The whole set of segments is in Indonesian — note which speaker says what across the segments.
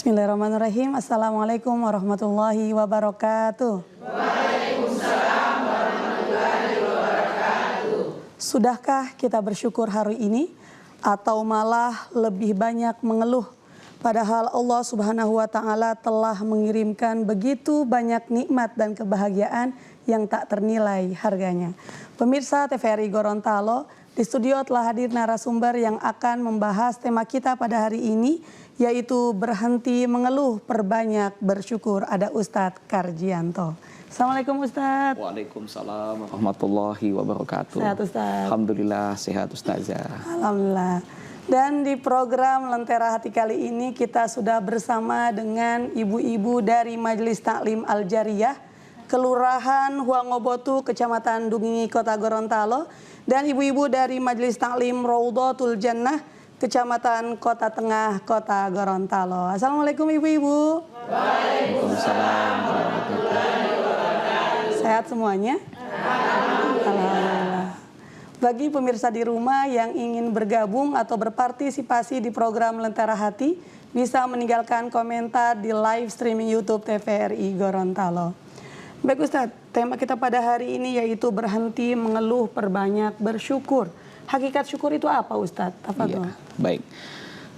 Speaker 1: Bismillahirrahmanirrahim. Assalamualaikum warahmatullahi wabarakatuh.
Speaker 2: Waalaikumsalam warahmatullahi wabarakatuh.
Speaker 1: Sudahkah kita bersyukur hari ini atau malah lebih banyak mengeluh? Padahal Allah Subhanahu wa Ta'ala telah mengirimkan begitu banyak nikmat dan kebahagiaan yang tak ternilai harganya. Pemirsa TVRI Gorontalo, di studio telah hadir narasumber yang akan membahas tema kita pada hari ini, yaitu berhenti mengeluh, perbanyak bersyukur. Ada Ustadz Karjianto. Assalamualaikum Ustadz.
Speaker 2: Waalaikumsalam warahmatullahi wabarakatuh.
Speaker 1: Sehat Ustadz.
Speaker 2: Alhamdulillah sehat Ustazah.
Speaker 1: Alhamdulillah. Dan di program Lentera Hati kali ini kita sudah bersama dengan ibu-ibu dari Majelis Taklim Al-Jariyah, Kelurahan Huangobotu, Kecamatan Dungingi, Kota Gorontalo, dan ibu-ibu dari Majelis Taklim Raudhatul Jannah, Kecamatan Kota Tengah, Kota Gorontalo. Assalamualaikum ibu-ibu.
Speaker 2: Waalaikumsalam.
Speaker 1: Sehat semuanya? Alhamdulillah. Bagi pemirsa di rumah yang ingin bergabung atau berpartisipasi di program Lentera Hati, bisa meninggalkan komentar di live streaming YouTube TVRI Gorontalo. Baik Ustadz, tema kita pada hari ini yaitu berhenti mengeluh, perbanyak bersyukur. Hakikat syukur itu apa Ustadz? Tafadhol.
Speaker 2: Ya, baik.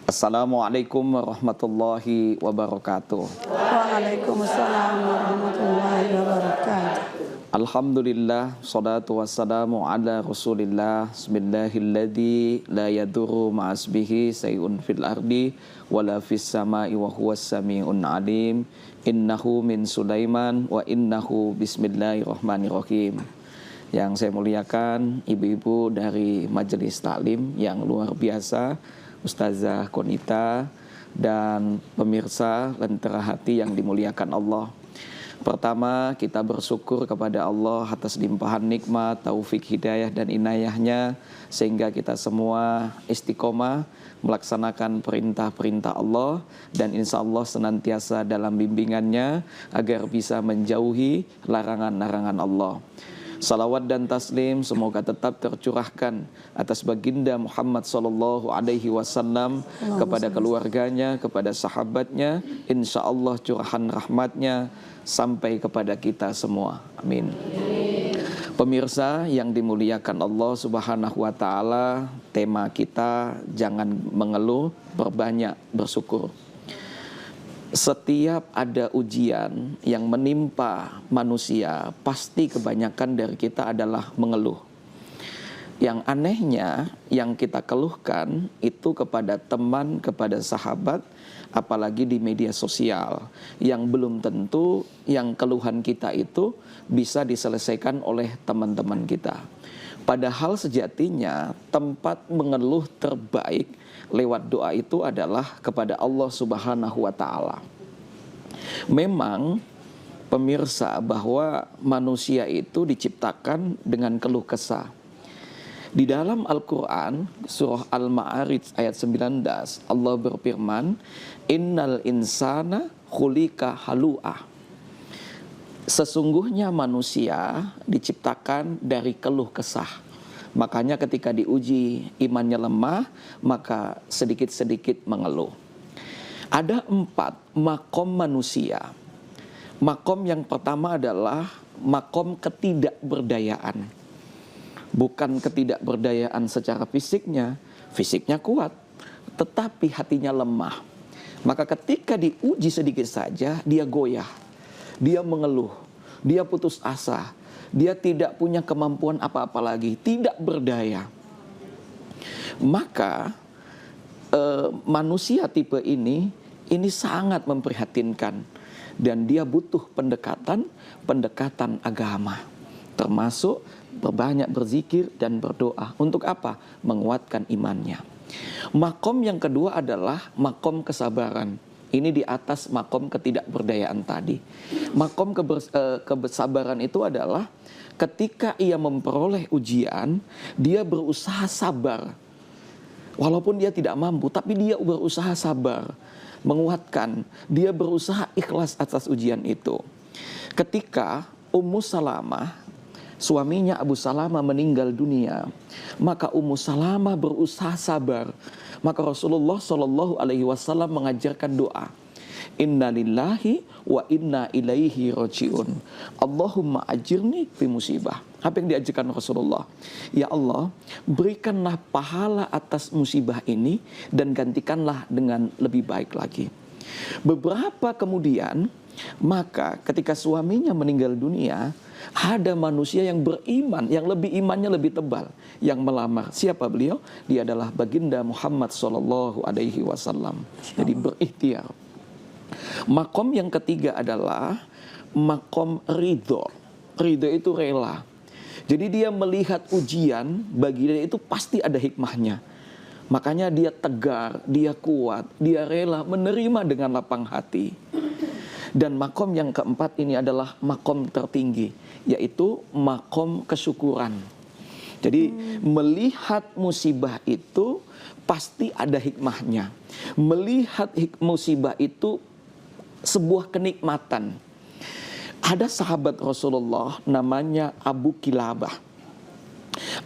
Speaker 2: Assalamualaikum warahmatullahi wabarakatuh.
Speaker 1: Waalaikumsalam warahmatullahi wabarakatuh.
Speaker 2: Alhamdulillah, salatu wassalamu ala rasulillah. Bismillahilladzi la yadurru ma'asbihi sayun fil ardi wala fis sama'i wa huwas sami'un alim. Innahu min Sulaiman wa innahu bismillahirrahmanirrahim. Yang saya muliakan ibu-ibu dari Majelis Taklim yang luar biasa, Ustazah Konita dan pemirsa Lentera Hati yang dimuliakan Allah. Pertama, kita bersyukur kepada Allah atas limpahan nikmat, taufik, hidayah dan inayahnya, sehingga kita semua istiqomah melaksanakan perintah-perintah Allah dan insya Allah senantiasa dalam bimbingannya agar bisa menjauhi larangan-larangan Allah. Salawat dan taslim semoga tetap tercurahkan atas baginda Muhammad SAW kepada keluarganya, kepada sahabatnya, insya Allah curahan rahmatnya sampai kepada kita semua. Amin. Pemirsa yang dimuliakan Allah Subhanahu wa Ta'ala, tema kita jangan mengeluh, perbanyak bersyukur. Setiap ada ujian yang menimpa manusia, pasti kebanyakan dari kita adalah mengeluh. Yang anehnya, yang kita keluhkan itu kepada teman, kepada sahabat, apalagi di media sosial, yang belum tentu yang keluhan kita itu bisa diselesaikan oleh teman-teman kita. Padahal sejatinya tempat mengeluh terbaik lewat doa itu adalah kepada Allah Subhanahu wa Ta'ala. Memang pemirsa bahwa manusia itu diciptakan dengan keluh kesah. Di dalam Al-Quran, surah Al-Ma'arij ayat 19, Allah berfirman, Innal insana khulika halu'ah. Sesungguhnya manusia diciptakan dari keluh kesah. Makanya ketika diuji imannya lemah, maka sedikit-sedikit mengeluh. Ada 4 makom manusia. Makom yang pertama adalah makom ketidakberdayaan. Bukan ketidakberdayaan secara fisiknya, fisiknya kuat, tetapi hatinya lemah. Maka ketika diuji sedikit saja, dia goyah, dia mengeluh, dia putus asa, dia tidak punya kemampuan apa-apa lagi, tidak berdaya. Maka manusia tipe ini sangat memprihatinkan dan dia butuh pendekatan agama, termasuk berbanyak berzikir dan berdoa. Untuk apa? Menguatkan imannya. Makom yang kedua adalah makom kesabaran. Ini di atas makom ketidakberdayaan tadi. Makom kesabaran itu adalah ketika ia memperoleh ujian, dia berusaha sabar. Walaupun dia tidak mampu, tapi dia berusaha sabar, menguatkan. Dia berusaha ikhlas atas ujian itu. Ketika Ummu Salamah, suaminya Abu Salamah meninggal dunia, maka Ummu Salamah berusaha sabar. Maka Rasulullah SAW mengajarkan doa. Inna lillahi wa inna ilaihi rajiun. Allahumma ajirni fi musibah. Apa yang diajarkan Rasulullah? Ya Allah, berikanlah pahala atas musibah ini dan gantikanlah dengan lebih baik lagi. Beberapa kemudian, maka ketika suaminya meninggal dunia, ada manusia yang beriman, yang lebih imannya lebih tebal, yang melamar. Siapa beliau? Dia adalah baginda Muhammad sallallahu alaihi wasallam. Jadi berikhtiar. Makom yang ketiga adalah makom ridho. Ridho itu rela. Jadi dia melihat ujian, bagi dia itu pasti ada hikmahnya. Makanya dia tegar, dia kuat, dia rela menerima dengan lapang hati. Dan makom yang keempat ini adalah makom tertinggi, yaitu makom kesyukuran. Jadi melihat musibah itu pasti ada hikmahnya. Melihat musibah itu sebuah kenikmatan. Ada sahabat Rasulullah namanya Abu Kilabah.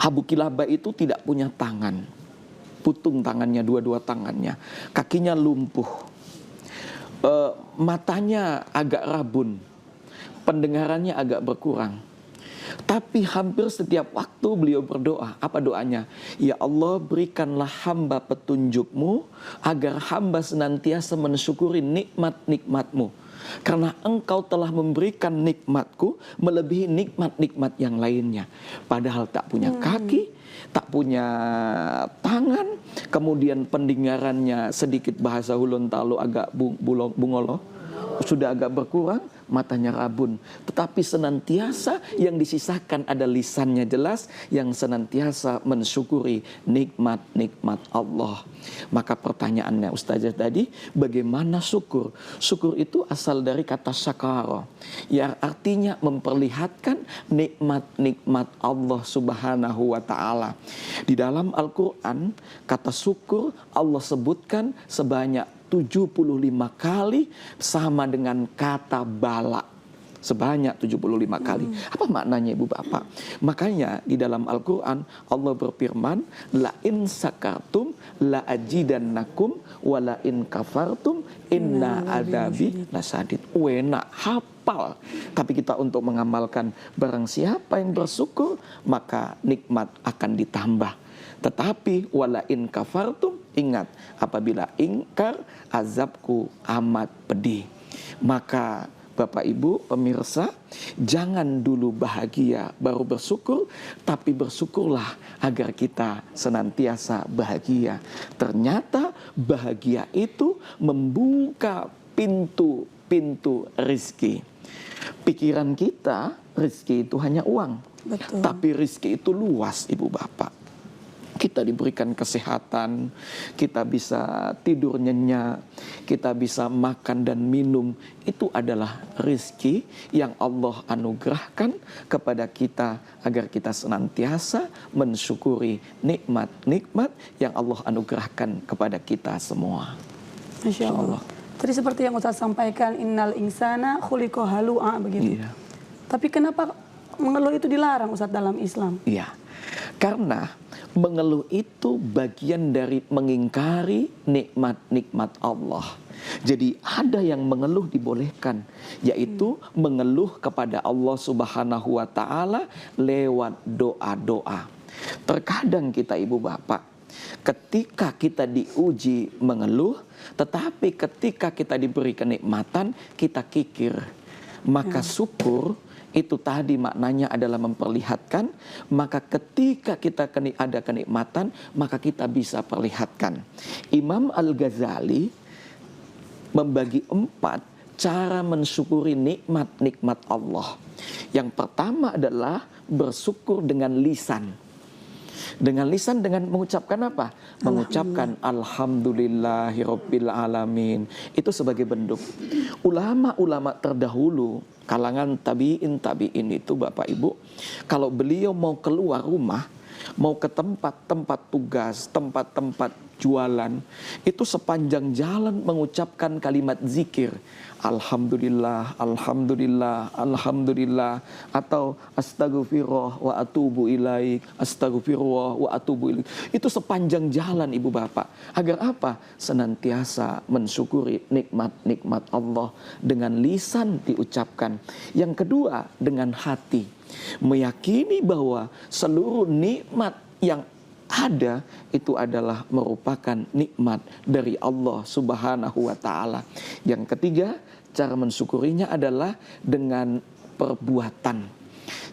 Speaker 2: Abu Kilabah itu tidak punya tangan. Putung tangannya, dua-dua tangannya. Kakinya lumpuh. Matanya agak rabun. Pendengarannya agak berkurang. Tapi hampir setiap waktu beliau berdoa. Apa doanya? Ya Allah, berikanlah hamba petunjukmu agar hamba senantiasa mensyukuri nikmat-nikmatmu. Karena engkau telah memberikan nikmatku melebihi nikmat-nikmat yang lainnya. Padahal tak punya kaki, tak punya tangan, kemudian pendengarannya sedikit bahasa Hulun Talu agak bungolo, sudah agak berkurang, matanya rabun. Tetapi senantiasa yang disisakan ada lisannya jelas, yang senantiasa mensyukuri nikmat-nikmat Allah. Maka pertanyaannya Ustazah tadi, bagaimana syukur? Syukur itu asal dari kata syakara, yang artinya memperlihatkan nikmat-nikmat Allah subhanahu wa ta'ala. Di dalam Al-Quran, kata syukur Allah sebutkan sebanyak 75 kali, sama dengan kata bala. Sebanyak 75 kali. Apa maknanya Ibu Bapak? Makanya di dalam Al-Quran Allah berfirman, la in sakartum la ajidannakum wa la in kafartum inna adabi lasadid. Enak, hafal. Tapi kita untuk mengamalkan, barang siapa yang bersyukur maka nikmat akan ditambah. Tetapi wala in kafartum, ingat, apabila ingkar, azabku amat pedih. Maka Bapak Ibu pemirsa, jangan dulu bahagia baru bersyukur, tapi bersyukurlah agar kita senantiasa bahagia. Ternyata bahagia itu membuka pintu-pintu rizki. Pikiran kita, rizki itu hanya uang.
Speaker 1: Betul.
Speaker 2: Tapi rizki itu luas Ibu Bapak. Kita diberikan kesehatan, kita bisa tidur nyenyak, kita bisa makan dan minum. Itu adalah rezeki yang Allah anugerahkan kepada kita agar kita senantiasa mensyukuri nikmat-nikmat yang Allah anugerahkan kepada kita semua.
Speaker 1: Masya Allah. Tadi seperti yang Ustaz sampaikan, innal insana khuliqa halu'a, begitu.
Speaker 2: Iya.
Speaker 1: Tapi kenapa mengeluh itu dilarang Ustaz dalam Islam?
Speaker 2: Iya. Karena mengeluh itu bagian dari mengingkari nikmat-nikmat Allah. Jadi ada yang mengeluh dibolehkan, yaitu mengeluh kepada Allah Subhanahu wa ta'ala lewat doa-doa. Terkadang kita Ibu Bapak, ketika kita diuji mengeluh, tetapi ketika kita diberi kenikmatan, kita kikir. Maka syukur itu tadi maknanya adalah memperlihatkan, maka ketika kita ada kenikmatan, maka kita bisa perlihatkan. Imam Al-Ghazali membagi 4 cara mensyukuri nikmat-nikmat Allah. Yang pertama adalah bersyukur dengan lisan. Dengan lisan, dengan mengucapkan apa? Mengucapkan alhamdulillahirabbil alamin. Itu sebagai bentuk. Ulama-ulama terdahulu, kalangan tabi'in itu Bapak Ibu, kalau beliau mau keluar rumah, mau ke tempat-tempat tugas, tempat-tempat jualan, itu sepanjang jalan mengucapkan kalimat zikir, Alhamdulillah, Alhamdulillah, Alhamdulillah, atau Astagfirullah wa atubu ilaik, Astagfirullah wa atubu ilaik. Itu sepanjang jalan ibu bapak. Agar apa? Senantiasa mensyukuri nikmat-nikmat Allah dengan lisan diucapkan. Yang kedua dengan hati, meyakini bahwa seluruh nikmat yang ada itu adalah merupakan nikmat dari Allah Subhanahu wa taala. Yang ketiga, cara mensyukurinya adalah dengan perbuatan.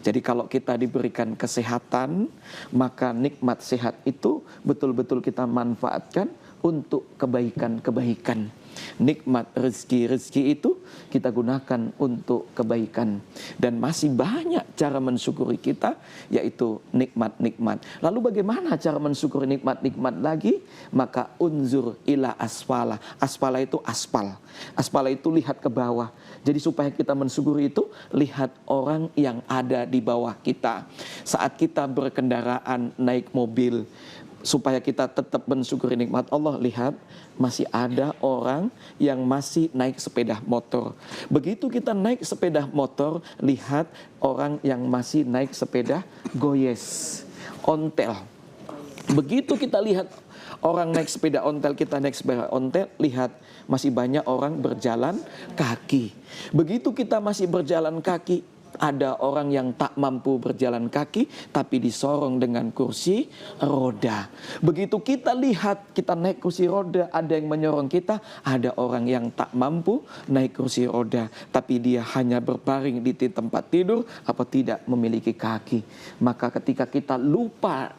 Speaker 2: Jadi kalau kita diberikan kesehatan, maka nikmat sehat itu betul-betul kita manfaatkan untuk kebaikan-kebaikan. Nikmat rezeki itu kita gunakan untuk kebaikan. Dan masih banyak cara mensyukuri kita, yaitu nikmat-nikmat. Lalu bagaimana cara mensyukuri nikmat-nikmat lagi? Maka unzur ila asfala. Asfala itu aspal. Aspala itu lihat ke bawah. Jadi supaya kita mensyukuri itu, lihat orang yang ada di bawah kita. Saat kita berkendaraan naik mobil, supaya kita tetap mensyukuri nikmat Allah, lihat masih ada orang yang masih naik sepeda motor. Begitu kita naik sepeda motor, lihat orang yang masih naik sepeda goyes, ontel. Begitu kita lihat orang naik sepeda ontel, kita naik sepeda ontel, lihat masih banyak orang berjalan kaki. Begitu kita masih berjalan kaki, ada orang yang tak mampu berjalan kaki tapi disorong dengan kursi roda. Begitu kita lihat kita naik kursi roda, ada yang menyorong kita, ada orang yang tak mampu naik kursi roda tapi dia hanya berbaring di tempat tidur apa tidak memiliki kaki. Maka ketika kita lupa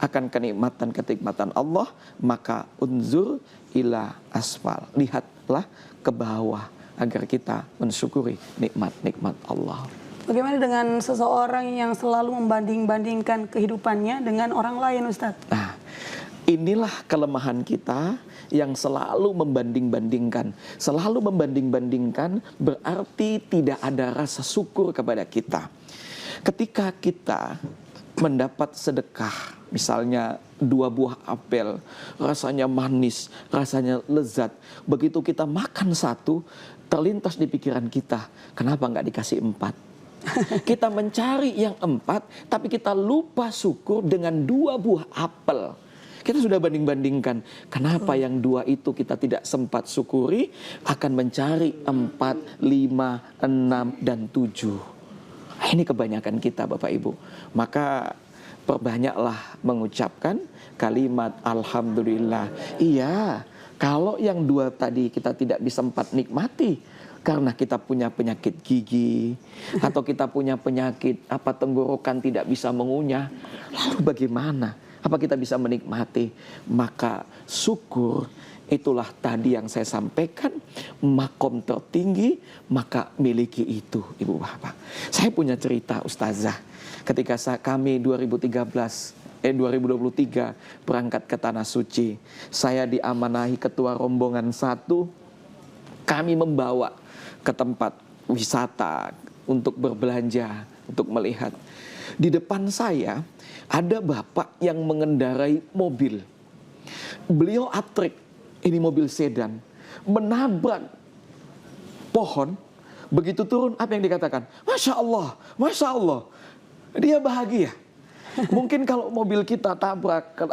Speaker 2: akan kenikmatan Allah, maka unzur ila asfal, lihatlah ke bawah agar kita mensyukuri nikmat-nikmat Allah.
Speaker 1: Bagaimana dengan seseorang yang selalu membanding-bandingkan kehidupannya dengan orang lain, Ustadz?
Speaker 2: Nah, inilah kelemahan kita yang selalu membanding-bandingkan. Selalu membanding-bandingkan berarti tidak ada rasa syukur kepada kita. Ketika kita mendapat sedekah, misalnya 2 buah apel, rasanya manis, rasanya lezat. Begitu kita makan 1, terlintas di pikiran kita, kenapa nggak dikasih 4? Kita mencari yang 4, tapi kita lupa syukur dengan 2 buah apel. Kita sudah banding-bandingkan. Kenapa yang 2 itu kita tidak sempat syukuri, akan mencari 4, 5, 6, dan 7. Ini kebanyakan kita Bapak Ibu. Maka perbanyaklah mengucapkan kalimat Alhamdulillah. Iya, kalau yang 2 tadi kita tidak bisa sempat nikmati, karena kita punya penyakit gigi atau kita punya penyakit tenggorokan tidak bisa mengunyah. Lalu bagaimana? Apa kita bisa menikmati? Maka syukur itulah tadi yang saya sampaikan, makom tertinggi, maka miliki itu Ibu Bapak. Saya punya cerita Ustazah. Ketika kami 2023 berangkat ke Tanah Suci, saya diamanahi ketua rombongan 1, kami membawa ke tempat wisata untuk berbelanja, untuk melihat. Di depan saya ada bapak yang mengendarai mobil. Beliau atrik, ini mobil sedan, menabrak pohon. Begitu turun, apa yang dikatakan? Masya Allah, Masya Allah. Dia bahagia. Mungkin kalau mobil kita tabrakan,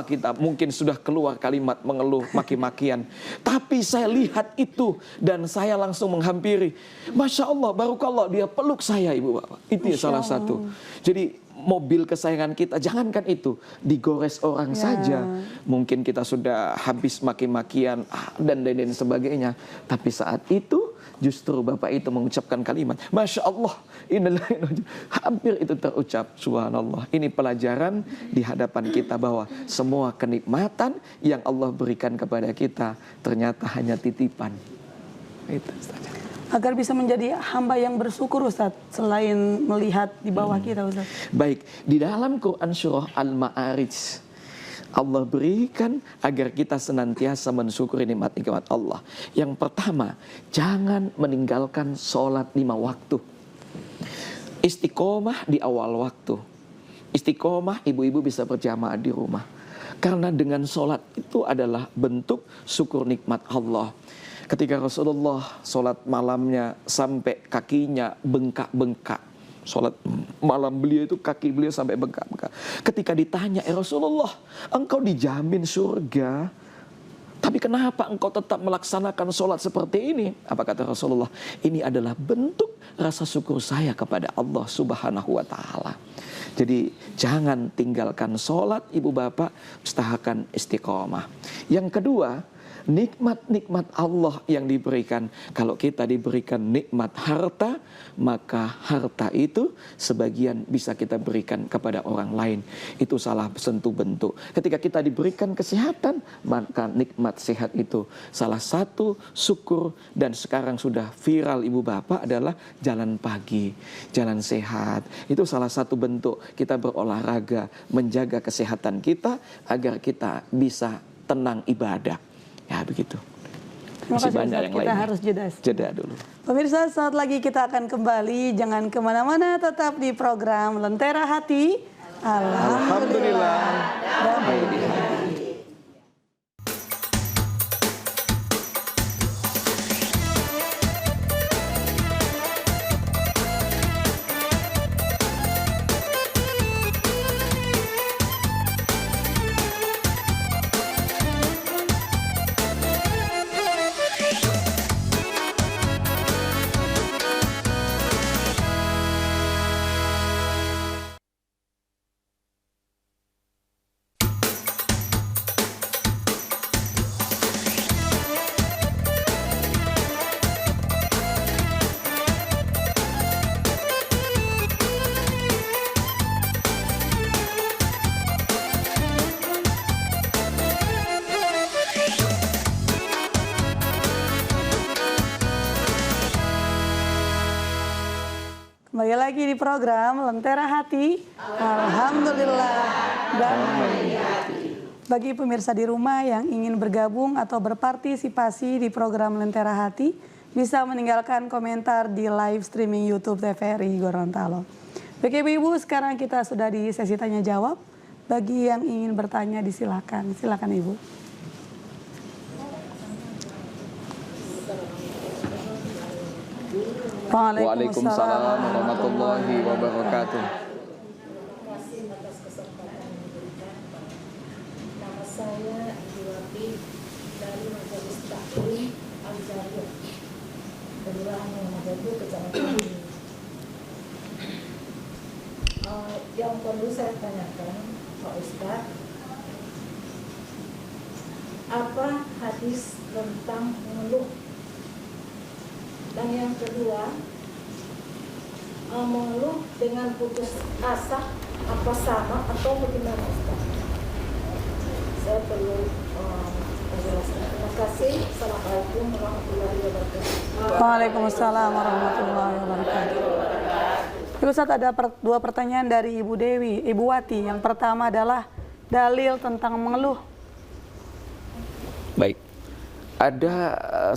Speaker 2: kita mungkin sudah keluar kalimat mengeluh, maki-makian. Tapi saya lihat itu dan saya langsung menghampiri. Masya Allah, barukallah, dia peluk saya Ibu Bapak. Itu ya salah satu. Jadi mobil kesayangan kita, jangankan itu, digores orang saja. Mungkin kita sudah habis maki-makian dan lain-lain sebagainya. Tapi saat itu justru Bapak itu mengucapkan kalimat Masya Allah, hampir itu terucap. Subhanallah. Ini pelajaran di hadapan kita bahwa semua kenikmatan yang Allah berikan kepada kita ternyata hanya titipan. Itu
Speaker 1: agar bisa menjadi hamba yang bersyukur Ustaz, selain melihat di bawah kita Ustaz.
Speaker 2: Baik, di dalam Quran surah Al-Ma'arij Allah berikan agar kita senantiasa mensyukuri nikmat-nikmat Allah. Yang pertama, jangan meninggalkan sholat 5 waktu. Istiqomah di awal waktu. Istiqomah ibu-ibu bisa berjamaah di rumah. Karena dengan sholat itu adalah bentuk syukur nikmat Allah. Ketika Rasulullah sholat malamnya sampai kakinya bengkak-bengkak. Sholat malam beliau itu kaki beliau sampai bengkak-bengkak. Ketika ditanya, Rasulullah, engkau dijamin surga, tapi kenapa engkau tetap melaksanakan sholat seperti ini? Apa kata Rasulullah? Ini adalah bentuk rasa syukur saya kepada Allah Subhanahu wa Ta'ala. Jadi jangan tinggalkan sholat, ibu bapak, usahakan istiqomah. Yang kedua, nikmat-nikmat Allah yang diberikan. Kalau kita diberikan nikmat harta, maka harta itu sebagian bisa kita berikan kepada orang lain. Itu salah satu bentuk. Ketika kita diberikan kesehatan, maka nikmat sehat itu salah satu syukur. Dan sekarang sudah viral ibu bapak adalah jalan pagi, jalan sehat. Itu salah satu bentuk kita berolahraga, menjaga kesehatan kita agar kita bisa tenang ibadah. Ya begitu.
Speaker 1: Masih banyak yang kita harus
Speaker 2: jeda dulu.
Speaker 1: Pemirsa, saat lagi kita akan kembali. Jangan kemana-mana, tetap di program Lentera Hati. Alhamdulillah. Damai di hati. Kembali lagi di program Lentera Hati. Alhamdulillah. Damai di hati. Bagi pemirsa di rumah yang ingin bergabung atau berpartisipasi di program Lentera Hati, bisa meninggalkan komentar di live streaming YouTube TVRI Gorontalo. Baik ibu-ibu, sekarang kita sudah di sesi tanya jawab. Bagi yang ingin bertanya disilakan. Silakan ibu.
Speaker 2: Waalaikumsalam warahmatullahi wabarakatuh.
Speaker 3: Terima kasih atas kesempatan yang diberikan. Nama saya Ibu dari Majelis Taklim Al-Jariyah, Kelurahan Muhammadiyah, Kecamatan Bumi. Yang perlu saya tanyakan, Pak Ustadz, apa hadis tentang mengeluh? Dan yang kedua, mengeluh dengan putus asa apa sama atau bagaimana Ustaz? Saya perlu menjelaskan. Terima kasih. Assalamualaikum warahmatullahi wabarakatuh.
Speaker 1: Waalaikumsalam warahmatullahi wabarakatuh. Ustaz, ada dua pertanyaan dari Ibu Dewi, Ibu Wati. Yang pertama adalah dalil tentang mengeluh.
Speaker 2: Baik, ada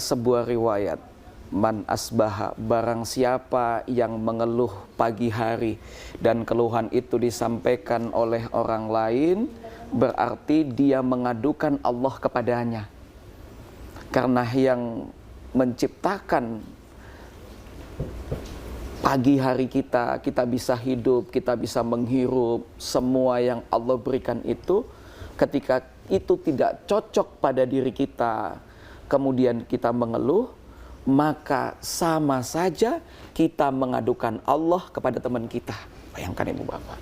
Speaker 2: sebuah riwayat. Man asbaha, barang siapa yang mengeluh pagi hari dan keluhan itu disampaikan oleh orang lain, berarti dia mengadukan Allah kepadanya. Karena yang menciptakan pagi hari kita bisa hidup, kita bisa menghirup, semua yang Allah berikan itu, ketika itu tidak cocok pada diri kita, kemudian kita mengeluh, maka sama saja kita mengadukan Allah kepada teman kita. Bayangkan ibu bapak.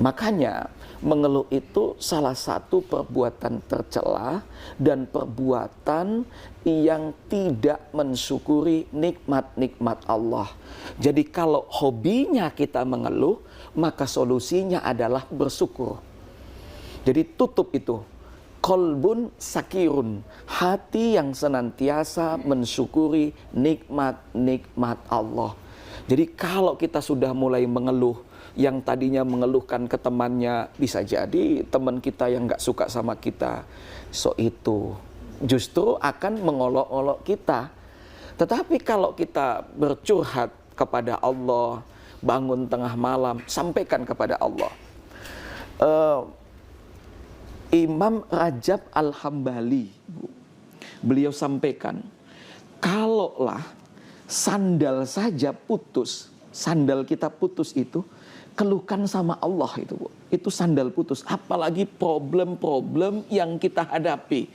Speaker 2: Makanya mengeluh itu salah satu perbuatan tercela dan perbuatan yang tidak mensyukuri nikmat-nikmat Allah. Jadi kalau hobinya kita mengeluh, maka solusinya adalah bersyukur. Jadi tutup itu. Qalbun sakirun, hati yang senantiasa mensyukuri nikmat-nikmat Allah. Jadi kalau kita sudah mulai mengeluh, yang tadinya mengeluhkan ke temannya, bisa jadi teman kita yang gak suka sama kita, so itu justru akan mengolok-olok kita. Tetapi kalau kita bercurhat kepada Allah, bangun tengah malam, sampaikan kepada Allah. Imam Rajab Al-Hambali, beliau sampaikan, kalaulah sandal saja putus, sandal kita putus itu, keluhkan sama Allah itu, Bu. Itu sandal putus. Apalagi problem-problem yang kita hadapi.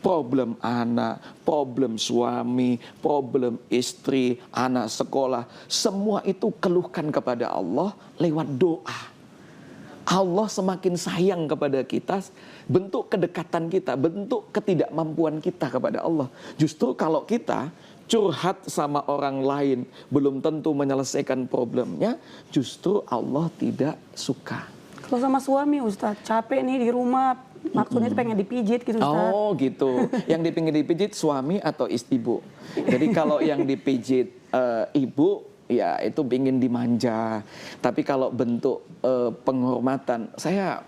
Speaker 2: Problem anak, problem suami, problem istri, anak sekolah. Semua itu keluhkan kepada Allah lewat doa. Allah semakin sayang kepada kita, bentuk kedekatan kita, bentuk ketidakmampuan kita kepada Allah. Justru kalau kita curhat sama orang lain, belum tentu menyelesaikan problemnya, justru Allah tidak suka.
Speaker 1: Kalau sama suami Ustadz, capek nih di rumah, maksudnya itu pengen dipijit gitu Ustadz.
Speaker 2: Oh gitu, yang pengen dipijit suami atau ibu. Jadi kalau yang dipijit ibu, ya itu ingin dimanja. Tapi kalau bentuk penghormatan, saya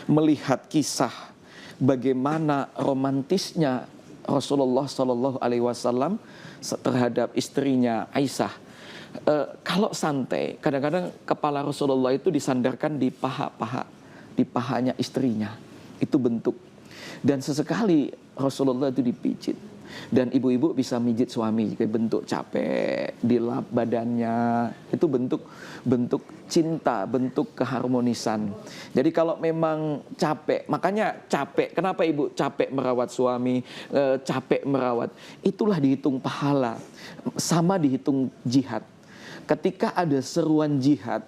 Speaker 2: melihat kisah bagaimana romantisnya Rasulullah Shallallahu Alaihi Wasallam terhadap istrinya Aisyah. Kalau santai, kadang-kadang kepala Rasulullah itu disandarkan di di pahanya istrinya. Itu bentuk. Dan sesekali Rasulullah itu dipijit. Dan ibu-ibu bisa mijit suami kayak bentuk capek, dilap badannya. Itu bentuk cinta, bentuk keharmonisan. Jadi kalau memang capek, makanya capek. Kenapa ibu capek merawat suami, capek merawat? Itulah dihitung pahala, sama dihitung jihad. Ketika ada seruan jihad,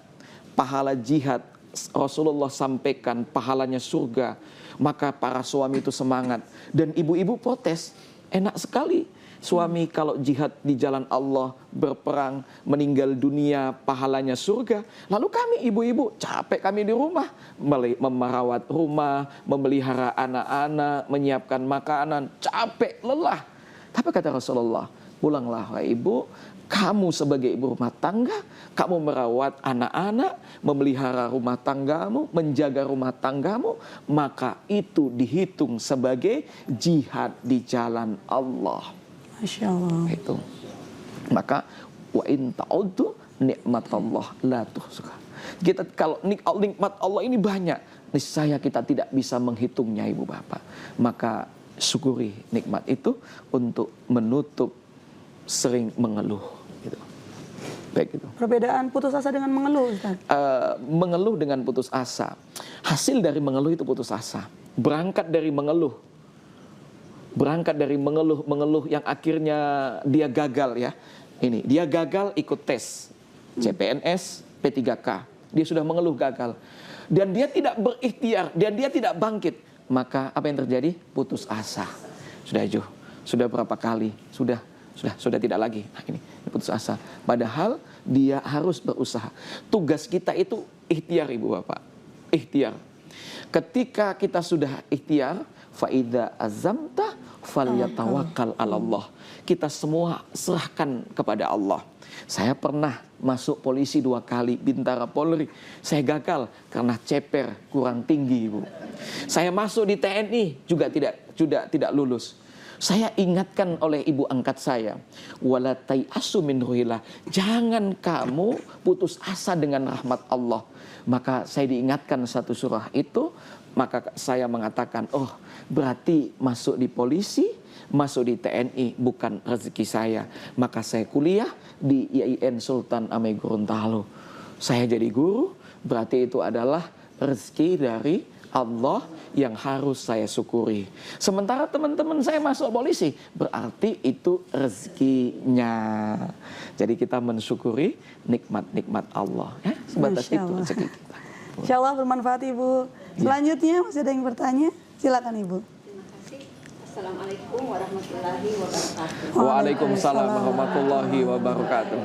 Speaker 2: pahala jihad, Rasulullah sampaikan pahalanya surga, maka para suami itu semangat. Dan ibu-ibu protes. Enak sekali suami kalau jihad di jalan Allah, berperang, meninggal dunia, pahalanya surga. Lalu kami ibu-ibu capek kami di rumah, memerawat rumah, memelihara anak-anak, menyiapkan makanan, capek, lelah. Tapi kata Rasulullah, pulanglah wahai ibu, kamu sebagai ibu rumah tangga, kamu merawat anak-anak, memelihara rumah tanggamu, menjaga rumah tanggamu, maka itu dihitung sebagai jihad di jalan Allah.
Speaker 1: Masya Allah.
Speaker 2: Itu. Maka wa in ta'uddu nikmatallah la tuhsuha. Kita kalau nikmat Allah ini banyak, niscaya kita tidak bisa menghitungnya ibu bapak. Maka syukuri nikmat itu untuk menutup sering mengeluh. Gitu. Baik itu.
Speaker 1: Perbedaan putus asa dengan mengeluh Ustaz?
Speaker 2: Mengeluh dengan putus asa. Hasil dari mengeluh itu putus asa. Berangkat dari mengeluh yang akhirnya dia gagal ya. Ini, dia gagal ikut tes CPNS, P3K. Dia sudah mengeluh gagal. Dan dia tidak berikhtiar, dan dia tidak bangkit. Maka apa yang terjadi? Putus asa. Sudah berapa kali? Sudah tidak lagi. Nah, ini putus asa. Padahal dia harus berusaha. Tugas kita itu ikhtiar ibu bapak. Ikhtiar. Ketika kita sudah ikhtiar, faida azamta falyatawakkal 'alallah. Kita semua serahkan kepada Allah. Saya pernah masuk polisi 2 kali, bintara Polri. Saya gagal karena ceper kurang tinggi ibu. Saya masuk di TNI juga tidak lulus. Saya ingatkan oleh ibu angkat saya, wala tai'asu min ruhillah, jangan kamu putus asa dengan rahmat Allah. Maka saya diingatkan satu surah itu, maka saya mengatakan, oh berarti masuk di polisi, masuk di TNI bukan rezeki saya. Maka saya kuliah di IAIN Sultan Ameng Gorontalo. Saya jadi guru, berarti itu adalah rezeki dari Allah yang harus saya syukuri. Sementara teman-teman saya masuk polisi, berarti itu rezekinya. Jadi kita mensyukuri nikmat-nikmat Allah. Ya, sebatas itu rezeki kita.
Speaker 1: Insya Allah bermanfaat Ibu. Selanjutnya masih ada yang bertanya? Silakan Ibu.
Speaker 4: Terima kasih. Assalamualaikum warahmatullahi wabarakatuh.
Speaker 2: Waalaikumsalam warahmatullahi wabarakatuh.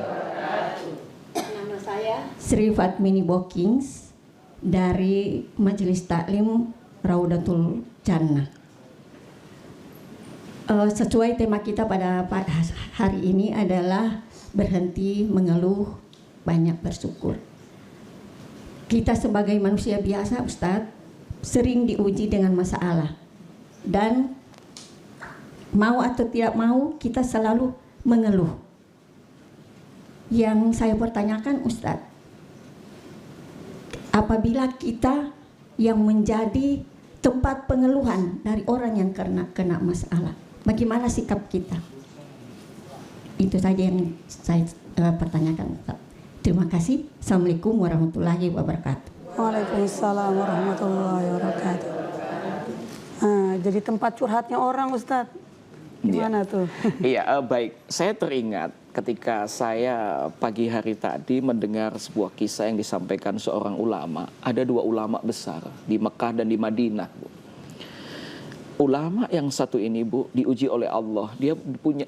Speaker 4: Nama saya Sri Fatmini Bokings dari Majelis Taklim Raudatul Jannah. Sesuai tema kita pada hari ini adalah berhenti mengeluh, banyak bersyukur. Kita sebagai manusia biasa, Ustadz, sering diuji dengan masalah. Dan mau atau tidak mau, kita selalu mengeluh. Yang saya pertanyakan, Ustadz, apabila kita yang menjadi tempat pengeluhan dari orang yang kena masalah. Bagaimana sikap kita? Itu saja yang saya pertanyakan, Ustaz. Terima kasih. Assalamualaikum warahmatullahi wabarakatuh.
Speaker 1: Waalaikumsalam warahmatullahi wabarakatuh. Jadi tempat curhatnya orang, Ustadz. Gimana tuh?
Speaker 2: Iya, baik. Saya teringat ketika saya pagi hari tadi mendengar sebuah kisah yang disampaikan seorang ulama. Ada 2 ulama besar di Mekah dan di Madinah, Bu. Ulama yang satu ini, Bu, diuji oleh Allah.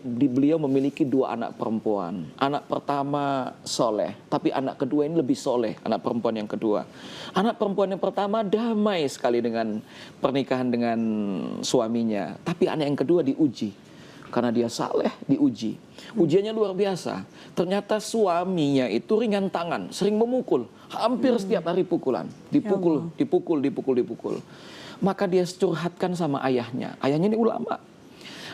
Speaker 2: Beliau memiliki 2 anak perempuan. Anak pertama soleh, tapi anak kedua ini lebih soleh. Anak perempuan yang kedua. Anak perempuan yang pertama damai sekali dengan pernikahan dengan suaminya. Tapi anak yang kedua diuji. Karena dia saleh, diuji. Ujiannya luar biasa. Ternyata suaminya itu ringan tangan, sering memukul. Hampir setiap hari pukulan. Dipukul. Maka dia curhatkan sama ayahnya. Ayahnya ini ulama.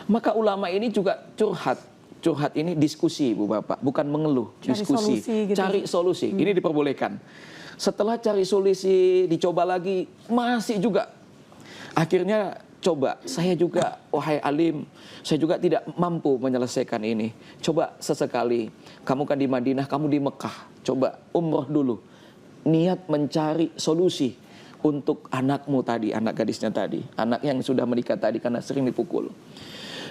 Speaker 2: Maka ulama ini juga curhat. Curhat ini diskusi, Bu Bapak. Bukan mengeluh, diskusi. Cari solusi. Ini diperbolehkan. Setelah cari solusi, dicoba lagi, masih juga. Akhirnya coba, saya juga, wahai alim, saya juga tidak mampu menyelesaikan ini. Coba sesekali, kamu kan di Madinah, kamu di Mekah. Coba umroh dulu. Niat mencari solusi untuk anakmu tadi, anak gadisnya tadi, anak yang sudah menikah tadi karena sering dipukul.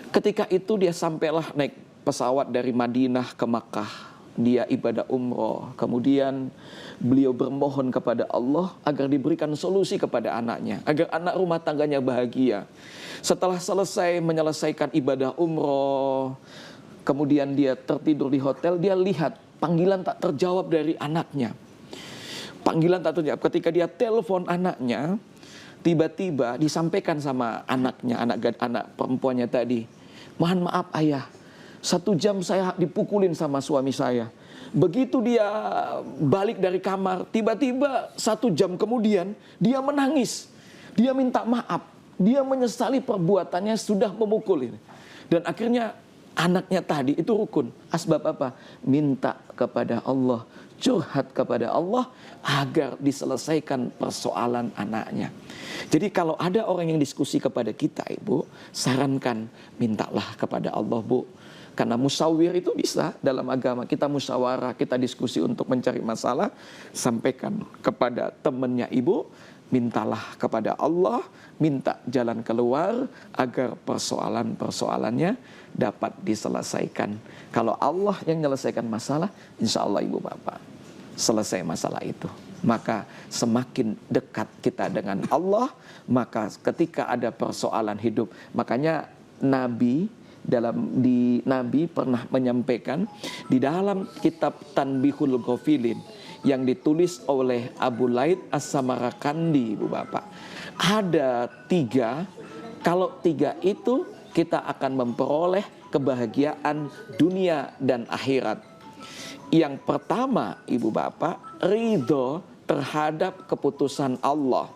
Speaker 2: Ketika itu dia sampailah naik pesawat dari Madinah ke Makkah. Dia ibadah umroh. Kemudian beliau bermohon kepada Allah agar diberikan solusi kepada anaknya, agar anak rumah tangganya bahagia. Setelah selesai menyelesaikan ibadah umroh, kemudian dia tertidur di hotel, dia lihat panggilan tak terjawab dari anaknya. Panggilan tak terjawab. Ketika dia telepon anaknya, tiba-tiba disampaikan sama anaknya, anak perempuannya tadi, mohon maaf ayah, 1 jam saya dipukulin sama suami saya. Begitu dia balik dari kamar, tiba-tiba 1 jam kemudian dia menangis. Dia minta maaf. Dia menyesali perbuatannya sudah memukul ini. Dan akhirnya anaknya tadi itu rukun. Asbab apa? Minta kepada Allah, curhat kepada Allah agar diselesaikan persoalan anaknya. Jadi kalau ada orang yang diskusi kepada kita, Ibu, sarankan mintalah kepada Allah, Bu. Karena musawir itu bisa dalam agama. Kita musyawarah, kita diskusi untuk mencari masalah, sampaikan kepada temannya Ibu, mintalah kepada Allah, minta jalan keluar agar persoalan-persoalannya dapat diselesaikan. Kalau Allah yang menyelesaikan masalah, insya Allah Ibu Bapak, selesai masalah itu. Maka semakin dekat kita dengan Allah, maka ketika ada persoalan hidup, makanya Nabi pernah menyampaikan di dalam kitab Tanbihul Ghafilin yang ditulis oleh Abu Laid As-Samarkandi, Ibu Bapak. Ada 3, kalau 3 itu kita akan memperoleh kebahagiaan dunia dan akhirat. Yang pertama, Ibu Bapak, ridho terhadap keputusan Allah.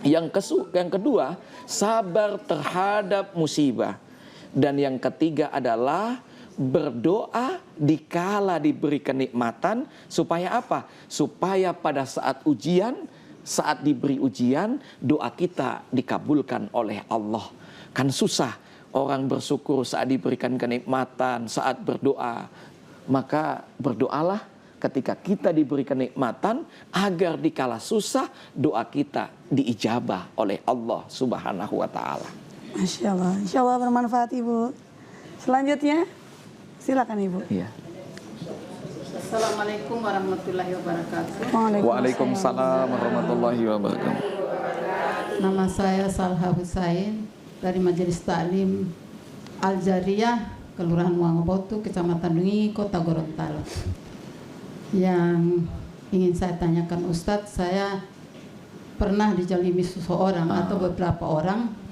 Speaker 2: Yang kedua, sabar terhadap musibah. Dan yang ketiga adalah berdoa dikala diberi kenikmatan. Supaya apa? Supaya pada saat ujian, saat diberi ujian, doa kita dikabulkan oleh Allah. Kan susah orang bersyukur saat diberikan kenikmatan, saat berdoa. Maka berdoalah ketika kita diberi kenikmatan agar dikala susah doa kita diijabah oleh Allah Subhanahu wa taala.
Speaker 1: Masya Allah, insya Allah bermanfaat Ibu. Selanjutnya, silakan Ibu.
Speaker 2: Iya.
Speaker 5: Assalamualaikum warahmatullahi wabarakatuh.
Speaker 2: Waalaikumsalam warahmatullahi wabarakatuh.
Speaker 5: Nama saya Salha Husain dari Majelis Taklim Al-Jariyah, Kelurahan Wangobotu, Kecamatan Dungi, Kota Gorontalo. Yang ingin saya tanyakan Ustadz, saya pernah dijolimi seseorang atau beberapa orang.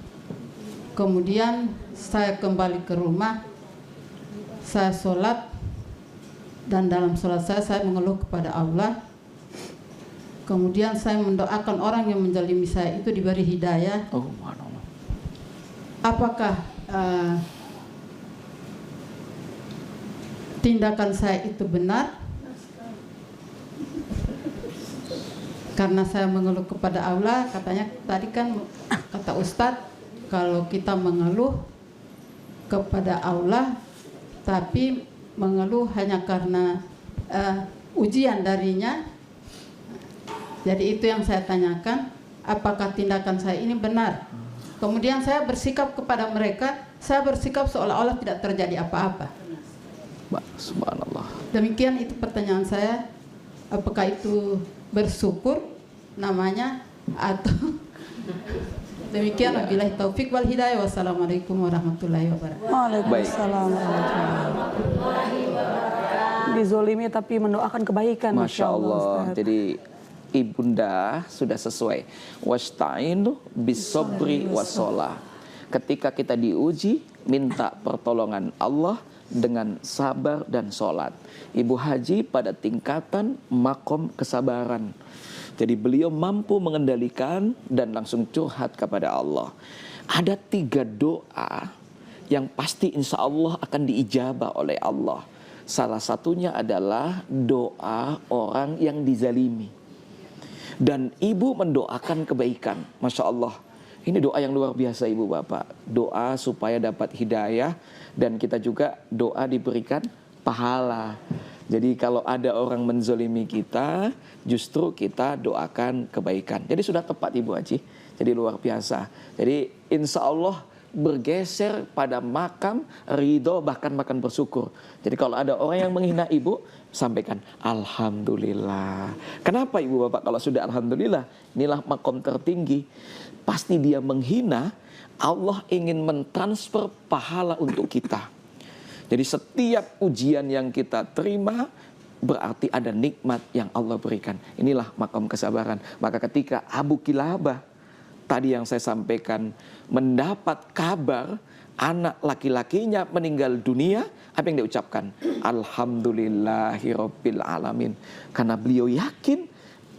Speaker 5: Kemudian saya kembali ke rumah, saya sholat, dan dalam sholat saya mengeluh kepada Allah. Kemudian saya mendoakan orang yang menzalimi saya itu diberi hidayah. Apakah tindakan saya itu benar? karena saya mengeluh kepada Allah, katanya tadi kan kata Ustadz, kalau kita mengeluh kepada Allah, tapi mengeluh hanya karena ujian darinya. Jadi itu yang saya tanyakan, apakah tindakan saya ini benar? Kemudian saya bersikap kepada mereka, saya bersikap seolah-olah tidak terjadi apa-apa.
Speaker 2: Subhanallah.
Speaker 5: Demikian itu pertanyaan saya, apakah itu bersyukur namanya atau demikian. Wabillahi taufik wal hidayah. Wassalamualaikum warahmatullahi wabarakatuh.
Speaker 1: Waalaikumsalam warahmatullahi wabarakatuh. Dizolimi tapi mendoakan kebaikan.
Speaker 2: Masya Allah.
Speaker 1: Ustaz.
Speaker 2: Jadi ibunda sudah sesuai. Wasta'inu bisobri wassalah. Ketika kita diuji, minta pertolongan Allah dengan sabar dan sholat. Ibu Haji pada tingkatan makom kesabaran. Jadi beliau mampu mengendalikan dan langsung curhat kepada Allah. Ada 3 doa yang pasti insya Allah akan diijabah oleh Allah. Salah satunya adalah doa orang yang dizalimi. Dan ibu mendoakan kebaikan. Masya Allah. Ini doa yang luar biasa ibu bapak. Doa supaya dapat hidayah. Dan kita juga doa diberikan pahala. Jadi kalau ada orang menzolimi kita, justru kita doakan kebaikan. Jadi sudah tepat Ibu Haji. Jadi luar biasa. Jadi insya Allah bergeser pada makam ridho, bahkan makan bersyukur. Jadi kalau ada orang yang menghina ibu, sampaikan alhamdulillah. Kenapa ibu bapak kalau sudah alhamdulillah? Inilah makom tertinggi. Pasti dia menghina, Allah ingin mentransfer pahala untuk kita. Jadi setiap ujian yang kita terima berarti ada nikmat yang Allah berikan. Inilah makom kesabaran. Maka ketika Abu Kilabah tadi yang saya sampaikan mendapat kabar anak laki-lakinya meninggal dunia, apa yang dia ucapkan? Alhamdulillahirabbil alamin. Karena beliau yakin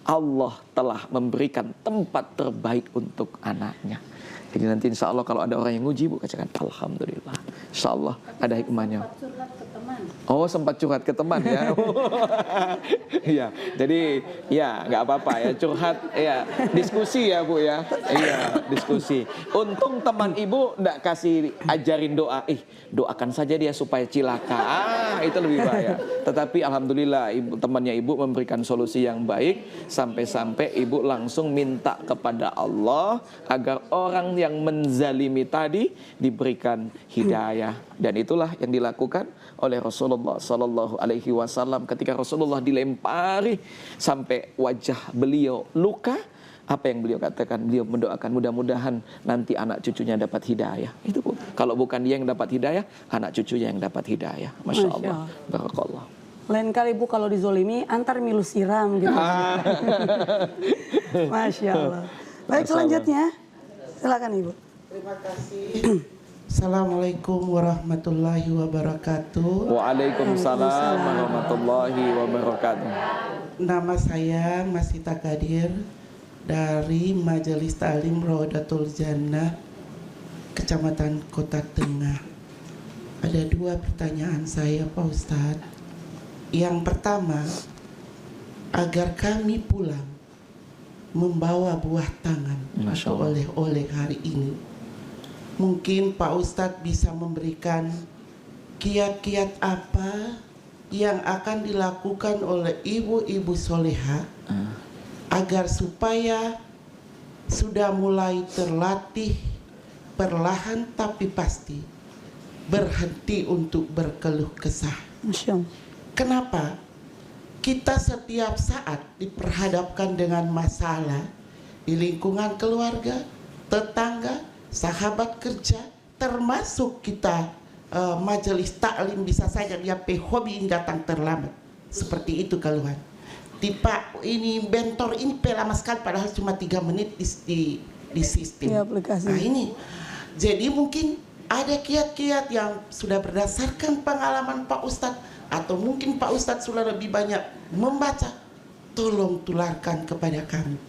Speaker 2: Allah telah memberikan tempat terbaik untuk anaknya. Jadi nanti insya Allah kalau ada orang yang nguji, Bu katakan alhamdulillah. Insya Allah ada hikmahnya. Oh sempat curhat ke teman ya. Iya, jadi ya nggak apa-apa ya curhat ya, diskusi ya Bu ya. Iya, diskusi. Untung teman ibu nggak kasih ajarin doa, doakan saja dia supaya cilaka. Itu lebih bahaya. Tetapi alhamdulillah temannya ibu memberikan solusi yang baik, sampai-sampai ibu langsung minta kepada Allah agar orang yang menzalimi tadi diberikan hidayah. Dan itulah yang dilakukan oleh Rasulullah Sallallahu Alaihi Wasallam ketika Rasulullah dilempari sampai wajah beliau luka. Apa yang beliau katakan? Beliau mendoakan mudah-mudahan nanti anak cucunya dapat hidayah. Itu Bu. Kalau bukan dia yang dapat hidayah, anak cucunya yang dapat hidayah. Masya Allah. Barakallah.
Speaker 1: Lain kali Bu kalau dizolimi antar milu siram gitu. Masya Allah. Baik, selanjutnya silakan Ibu.
Speaker 6: Terima kasih. Assalamualaikum warahmatullahi wabarakatuh.
Speaker 2: Waalaikumsalam warahmatullahi wabarakatuh.
Speaker 6: Nama saya Masita Kadir dari Majelis Ta'lim Rodatul Jannah, Kecamatan Kota Tengah. Ada 2 pertanyaan saya Pak Ustadz. Yang pertama, agar kami pulang membawa buah tangan atau oleh-oleh hari ini, mungkin Pak Ustadz bisa memberikan kiat-kiat apa yang akan dilakukan oleh ibu-ibu soleha agar supaya sudah mulai terlatih perlahan tapi pasti berhenti untuk berkeluh kesah. Kenapa? Kita setiap saat diperhadapkan dengan masalah di lingkungan keluarga, tetangga, sahabat kerja, termasuk kita majelis taklim bisa saja dia hobi datang terlambat. Seperti itu keluhan. Tipe ini bentor ini lama sekali padahal cuma 3 menit di sistem. Nah ini, jadi mungkin ada kiat-kiat yang sudah berdasarkan pengalaman Pak Ustadz atau mungkin Pak Ustadz sudah lebih banyak membaca. Tolong tularkan kepada kami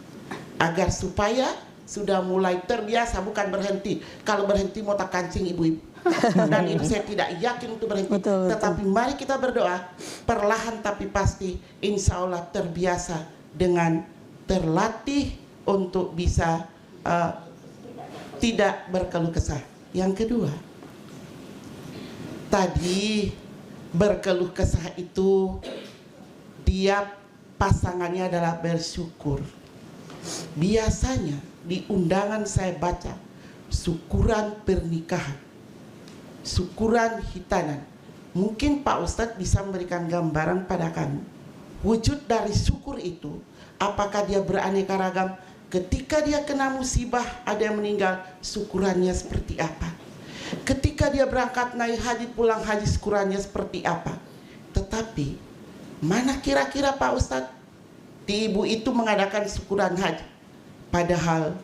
Speaker 6: agar supaya sudah mulai terbiasa, bukan berhenti. Kalau berhenti mau tak kancing ibu-ibu. Dan ibu saya tidak yakin untuk berhenti. Tetapi mari kita berdoa perlahan tapi pasti insya Allah terbiasa dengan terlatih untuk bisa tidak berkeluh kesah. Yang kedua, tadi berkeluh kesah itu dia pasangannya adalah bersyukur. Biasanya di undangan saya baca syukuran pernikahan, syukuran hitanan. Mungkin Pak Ustadz bisa memberikan gambaran pada kami wujud dari syukur itu. Apakah dia beraneka ragam? Ketika dia kena musibah, ada yang meninggal, syukurannya seperti apa? Ketika dia berangkat naik haji, pulang haji, syukurannya seperti apa? Tetapi mana kira-kira Pak Ustadz di ibu itu mengadakan syukuran haji, padahal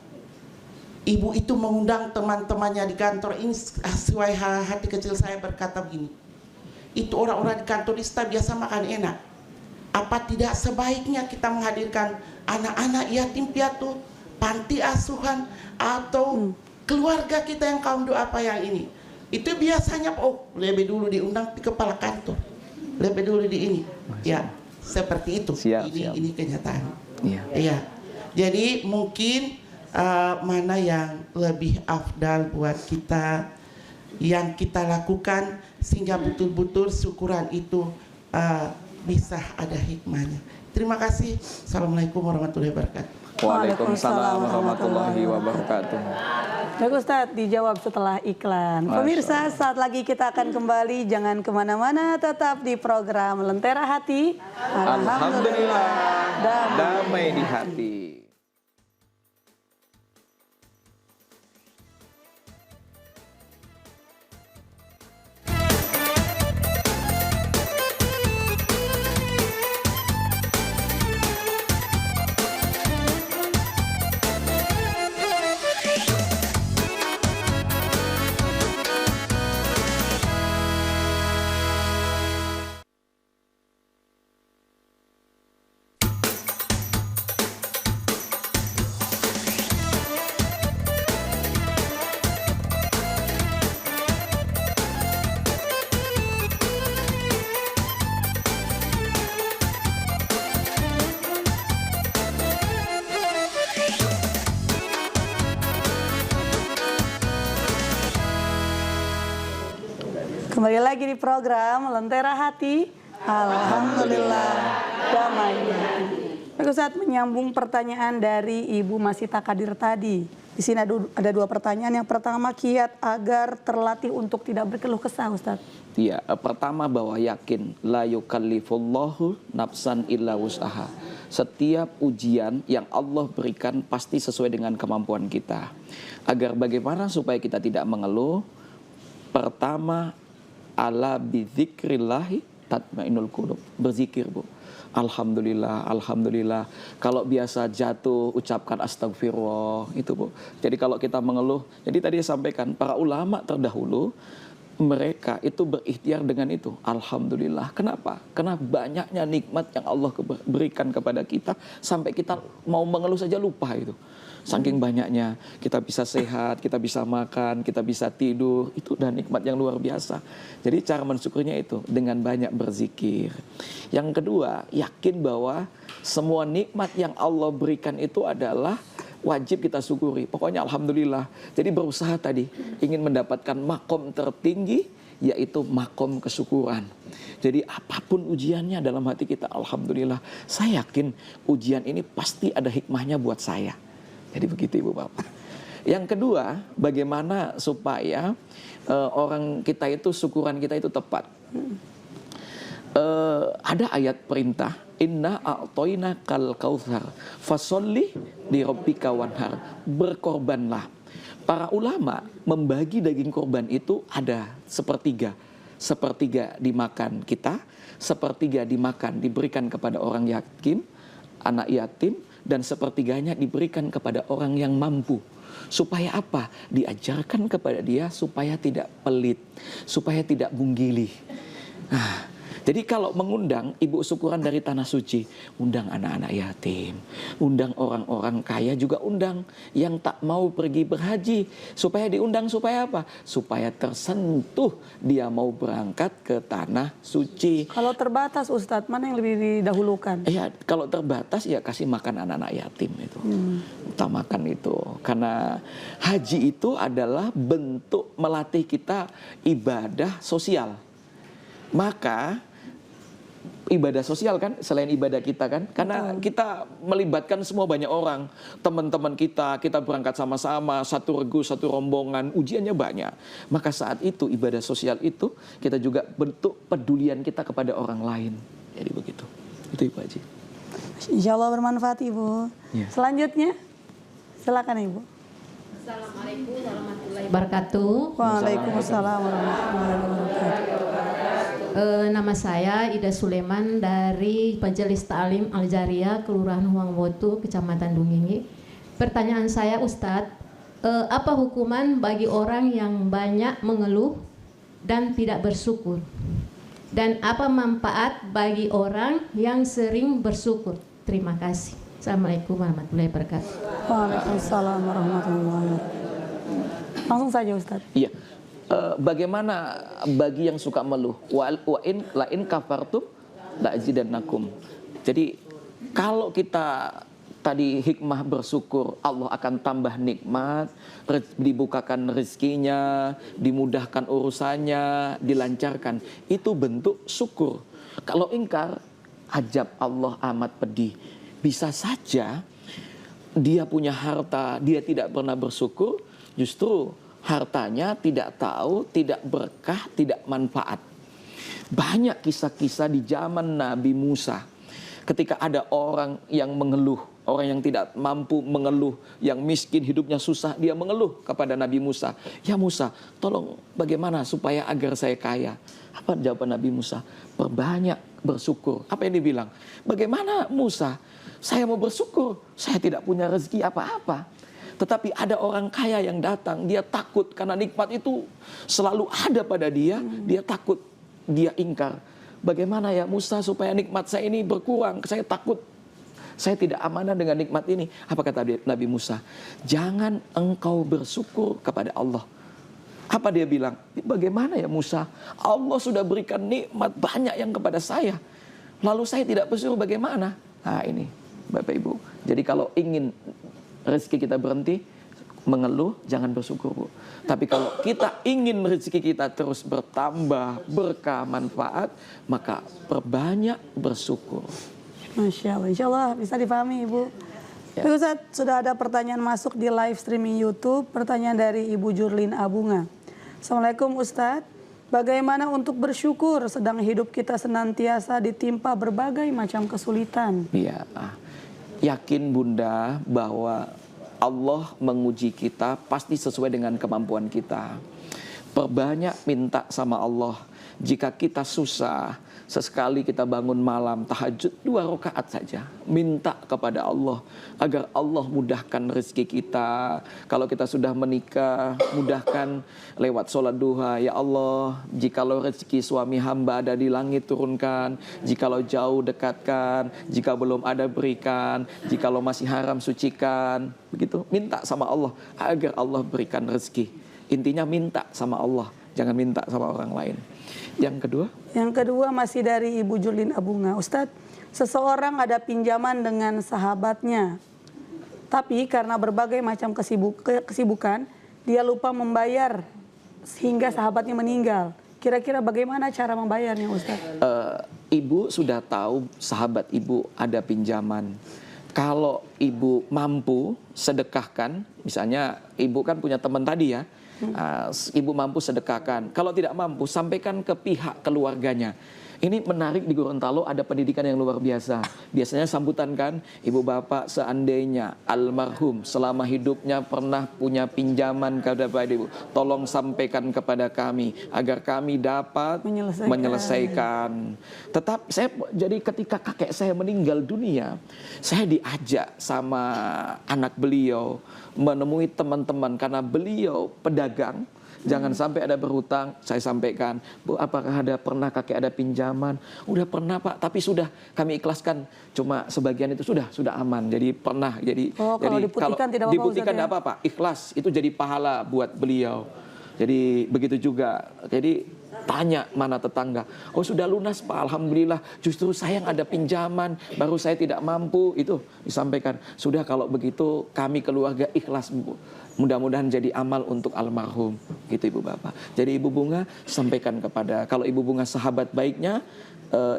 Speaker 6: ibu itu mengundang teman-temannya di kantor. Ini sesuai hati kecil saya berkata begini, itu orang-orang di kantor ini biasa makan enak. Apa tidak sebaiknya kita menghadirkan anak-anak yatim piatu, panti asuhan, atau keluarga kita yang kaum doa apa yang ini? Itu biasanya lebih dulu diundang di kepala kantor, lebih dulu di ini. Ya, seperti itu.
Speaker 2: Siap.
Speaker 6: Ini kenyataan.
Speaker 2: Iya.
Speaker 6: Iya. Jadi mungkin mana yang lebih afdal buat kita yang kita lakukan sehingga betul-betul syukuran itu bisa ada hikmahnya. Terima kasih. Assalamualaikum warahmatullahi wabarakatuh.
Speaker 2: Waalaikumsalam warahmatullahi wabarakatuh.
Speaker 1: Baik Ustadz, dijawab setelah iklan. Pemirsa, saat lagi kita akan kembali. Jangan kemana-mana, tetap di program Lentera Hati.
Speaker 2: Alhamdulillah, damai di hati.
Speaker 1: Kembali lagi di program Lentera Hati. Alhamdulillah, damai di hati. Baik Ustadz, menyambung pertanyaan dari Ibu Masita Kadir tadi. Di sini ada dua pertanyaan. Yang pertama, kiat agar terlatih untuk tidak berkeluh kesah, Ustadz.
Speaker 2: Iya, pertama bahwa yakin la yukallifullahu nafsan illa wus'aha. Setiap ujian yang Allah berikan pasti sesuai dengan kemampuan kita. Agar bagaimana supaya kita tidak mengeluh? Pertama, ala bidzikrillahi tatmainul qulub. Berzikir, Bu. Alhamdulillah, alhamdulillah. Kalau biasa jatuh, ucapkan astagfirullah, itu, Bu. Jadi kalau kita mengeluh, jadi tadi saya sampaikan, para ulama terdahulu, mereka itu berikhtiar dengan itu. Alhamdulillah. Kenapa? Karena banyaknya nikmat yang Allah berikan kepada kita, sampai kita mau mengeluh saja lupa itu. Saking banyaknya, kita bisa sehat, kita bisa makan, kita bisa tidur. Itu udah nikmat yang luar biasa. Jadi cara mensyukurnya itu dengan banyak berzikir. Yang kedua, yakin bahwa semua nikmat yang Allah berikan itu adalah wajib kita syukuri. Pokoknya alhamdulillah. Jadi berusaha tadi ingin mendapatkan makom tertinggi, yaitu makom kesyukuran. Jadi apapun ujiannya dalam hati kita, alhamdulillah. Saya yakin ujian ini pasti ada hikmahnya buat saya. Jadi begitu Ibu Bapak. Yang kedua, bagaimana supaya orang kita itu, syukuran kita itu tepat. Ada ayat perintah, inna a'toina kal kautsar fasolli li rabbika wanhar. Berkorbanlah. Para ulama membagi daging korban itu ada sepertiga. Sepertiga dimakan kita, sepertiga dimakan diberikan kepada orang yatim, anak yatim, dan sepertiganya diberikan kepada orang yang mampu. Supaya apa? Diajarkan kepada dia supaya tidak pelit, supaya tidak menggilih. Nah, Jadi kalau mengundang ibu syukuran dari tanah suci, undang anak-anak yatim, undang orang-orang kaya, juga undang yang tak mau pergi berhaji. Supaya diundang supaya apa? Supaya tersentuh dia mau berangkat ke tanah suci.
Speaker 1: Kalau terbatas Ustadz, mana yang lebih didahulukan?
Speaker 2: Ya kalau terbatas ya kasih makan anak-anak yatim itu. Utamakan itu. Karena haji itu adalah bentuk melatih kita ibadah sosial. Maka ibadah sosial kan, selain ibadah kita kan, karena kita melibatkan semua banyak orang, teman-teman kita berangkat sama-sama, satu regu, satu rombongan, ujiannya banyak. Maka saat itu ibadah sosial itu kita juga bentuk pedulian kita kepada orang lain. Jadi begitu. Itu Ibu Haji.
Speaker 1: Insya Allah bermanfaat Ibu.
Speaker 2: Ya.
Speaker 1: Selanjutnya, silakan Ibu.
Speaker 7: Assalamualaikum warahmatullahi wabarakatuh.
Speaker 1: Waalaikumsalam warahmatullahi wabarakatuh.
Speaker 7: Nama saya Ida Suleman dari Majelis Ta'lim Al-Jariyah, Kelurahan Huangwotu, Kecamatan Dungingi. Pertanyaan saya Ustadz, apa hukuman bagi orang yang banyak mengeluh dan tidak bersyukur? Dan apa manfaat bagi orang yang sering bersyukur? Terima kasih. Assalamualaikum warahmatullahi wabarakatuh.
Speaker 1: Waalaikumsalam warahmatullahi wabarakatuh. Langsung saja Ustadz.
Speaker 2: Iya. Bagaimana bagi yang suka meluh? Wa in la in kafartum la azidannakum. Jadi kalau kita tadi hikmah bersyukur, Allah akan tambah nikmat, dibukakan rezekinya, dimudahkan urusannya, dilancarkan. Itu bentuk syukur. Kalau ingkar, ajab Allah amat pedih. Bisa saja dia punya harta, dia tidak pernah bersyukur, justru hartanya tidak tahu, tidak berkah, tidak manfaat. Banyak kisah-kisah di zaman Nabi Musa. Ketika ada orang yang mengeluh, orang yang tidak mampu mengeluh, yang miskin hidupnya susah, dia mengeluh kepada Nabi Musa. Ya Musa, tolong bagaimana supaya agar saya kaya? Apa jawaban Nabi Musa? Perbanyak bersyukur. Apa yang dibilang? Bagaimana Musa? Saya mau bersyukur, saya tidak punya rezeki apa-apa. Tetapi ada orang kaya yang datang, dia takut karena nikmat itu selalu ada pada dia, dia takut, dia ingkar. Bagaimana ya Musa supaya nikmat saya ini berkurang, saya takut, saya tidak amanah dengan nikmat ini. Apa kata Nabi Musa? Jangan engkau bersyukur kepada Allah. Apa dia bilang? Bagaimana ya Musa? Allah sudah berikan nikmat banyak yang kepada saya. Lalu saya tidak bersyukur bagaimana? Nah ini Bapak Ibu. Jadi kalau ingin rezeki kita berhenti mengeluh, jangan bersyukur Bu. Tapi kalau kita ingin rezeki kita terus bertambah, berkah, manfaat, maka perbanyak bersyukur.
Speaker 1: Masya Allah, insya Allah bisa dipahami Ibu.
Speaker 2: Ya.
Speaker 1: Ustaz, sudah ada pertanyaan masuk di live streaming YouTube. Pertanyaan dari Ibu Jurlin Abunga. Assalamualaikum Ustadz, bagaimana untuk bersyukur sedang hidup kita senantiasa ditimpa berbagai macam kesulitan?
Speaker 2: Iya, yakin Bunda bahwa Allah menguji kita pasti sesuai dengan kemampuan kita. Perbanyak minta sama Allah. Jika kita susah, sesekali kita bangun malam tahajud 2 rakaat saja, minta kepada Allah agar Allah mudahkan rezeki kita. Kalau kita sudah menikah, mudahkan lewat sholat duha. Ya Allah, jikalau rezeki suami hamba ada di langit turunkan, jikalau jauh dekatkan, jika belum ada berikan, jikalau masih haram sucikan. Begitu, minta sama Allah agar Allah berikan rezeki. Intinya minta sama Allah, jangan minta sama orang lain. Yang kedua?
Speaker 1: Yang kedua masih dari Ibu Jurlin Abunga. Ustadz, seseorang ada pinjaman dengan sahabatnya, tapi karena berbagai macam kesibukan, dia lupa membayar sehingga sahabatnya meninggal. Kira-kira bagaimana cara membayarnya Ustadz?
Speaker 2: Ibu sudah tahu sahabat ibu ada pinjaman. Kalau ibu mampu sedekahkan, misalnya ibu kan punya teman tadi ya, ibu mampu sedekahkan. Kalau tidak mampu, sampaikan ke pihak keluarganya. Ini menarik, di Gorontalo ada pendidikan yang luar biasa. Biasanya sambutan kan, ibu bapak seandainya almarhum selama hidupnya pernah punya pinjaman kepada ibu, tolong sampaikan kepada kami agar kami dapat menyelesaikan. Jadi ketika kakek saya meninggal dunia, saya diajak sama anak beliau menemui teman-teman karena beliau pedagang. Jangan sampai ada berhutang. Saya sampaikan, Bu, apakah pernah kakek ada pinjaman? Udah pernah Pak, tapi sudah kami ikhlaskan. Cuma sebagian itu sudah aman. Jadi pernah. Jadi
Speaker 1: kalau diputihkan tidak apa-apa,
Speaker 2: diputihkan
Speaker 1: Ustaz, ya?
Speaker 2: tidak apa-apa. Ikhlas itu jadi pahala buat beliau. Jadi begitu juga. Jadi tanya mana tetangga. Oh sudah lunas Pak, alhamdulillah. Justru saya yang ada pinjaman, baru saya tidak mampu. Itu disampaikan. Sudah kalau begitu kami keluarga ikhlas Bu. Mudah-mudahan jadi amal untuk almarhum. Gitu Ibu Bapak. Jadi Ibu Bunga sampaikan kepada, kalau Ibu Bunga sahabat baiknya,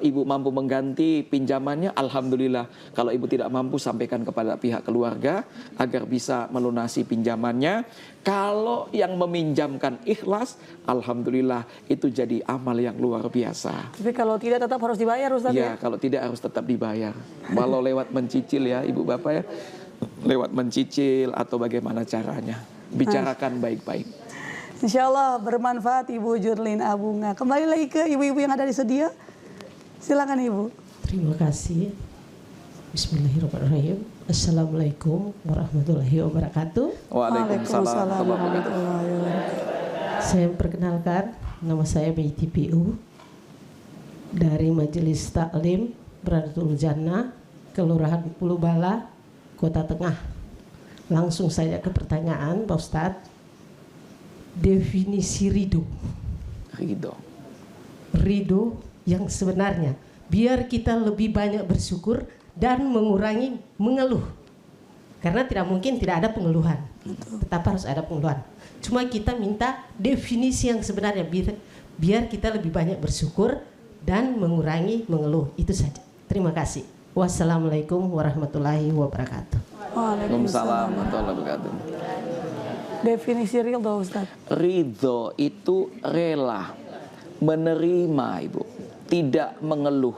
Speaker 2: Ibu mampu mengganti pinjamannya, alhamdulillah. Kalau Ibu tidak mampu, sampaikan kepada pihak keluarga agar bisa melunasi pinjamannya. Kalau yang meminjamkan ikhlas, alhamdulillah itu jadi amal yang luar biasa.
Speaker 1: Tapi kalau tidak tetap harus dibayar Ustaz
Speaker 2: Ya,
Speaker 1: ya?
Speaker 2: kalau tidak harus tetap dibayar. Walau lewat mencicil ya Ibu Bapak ya. Lewat mencicil atau bagaimana caranya. Bicarakan baik-baik.
Speaker 1: Insya Allah bermanfaat Ibu Jurlin Abunga. Kembali lagi ke ibu-ibu yang ada di sedia. Silakan Ibu.
Speaker 8: Terima kasih. Bismillahirrahmanirrahim. Assalamualaikum warahmatullahi wabarakatuh.
Speaker 2: Waalaikumsalam
Speaker 1: warahmatullahi wabarakatuh.
Speaker 8: Saya perkenalkan, nama saya Meiti PU dari Majelis Taklim Rodatul Jannah, Kelurahan Pulau Bala, Kota Tengah. Langsung saja ke pertanyaan Pak Ustadz. Definisi ridho. Ridho yang sebenarnya, biar kita lebih banyak bersyukur dan mengurangi mengeluh. Karena tidak mungkin tidak ada pengeluhan. Tetap harus ada pengeluhan. Cuma kita minta definisi yang sebenarnya, biar kita lebih banyak bersyukur dan mengurangi mengeluh. Itu saja. Terima kasih. Wassalamualaikum warahmatullahi wabarakatuh.
Speaker 2: Waalaikumsalam warahmatullahi wabarakatuh.
Speaker 1: Definisi ridho Ustaz.
Speaker 2: Ridho itu rela, menerima Ibu, tidak mengeluh.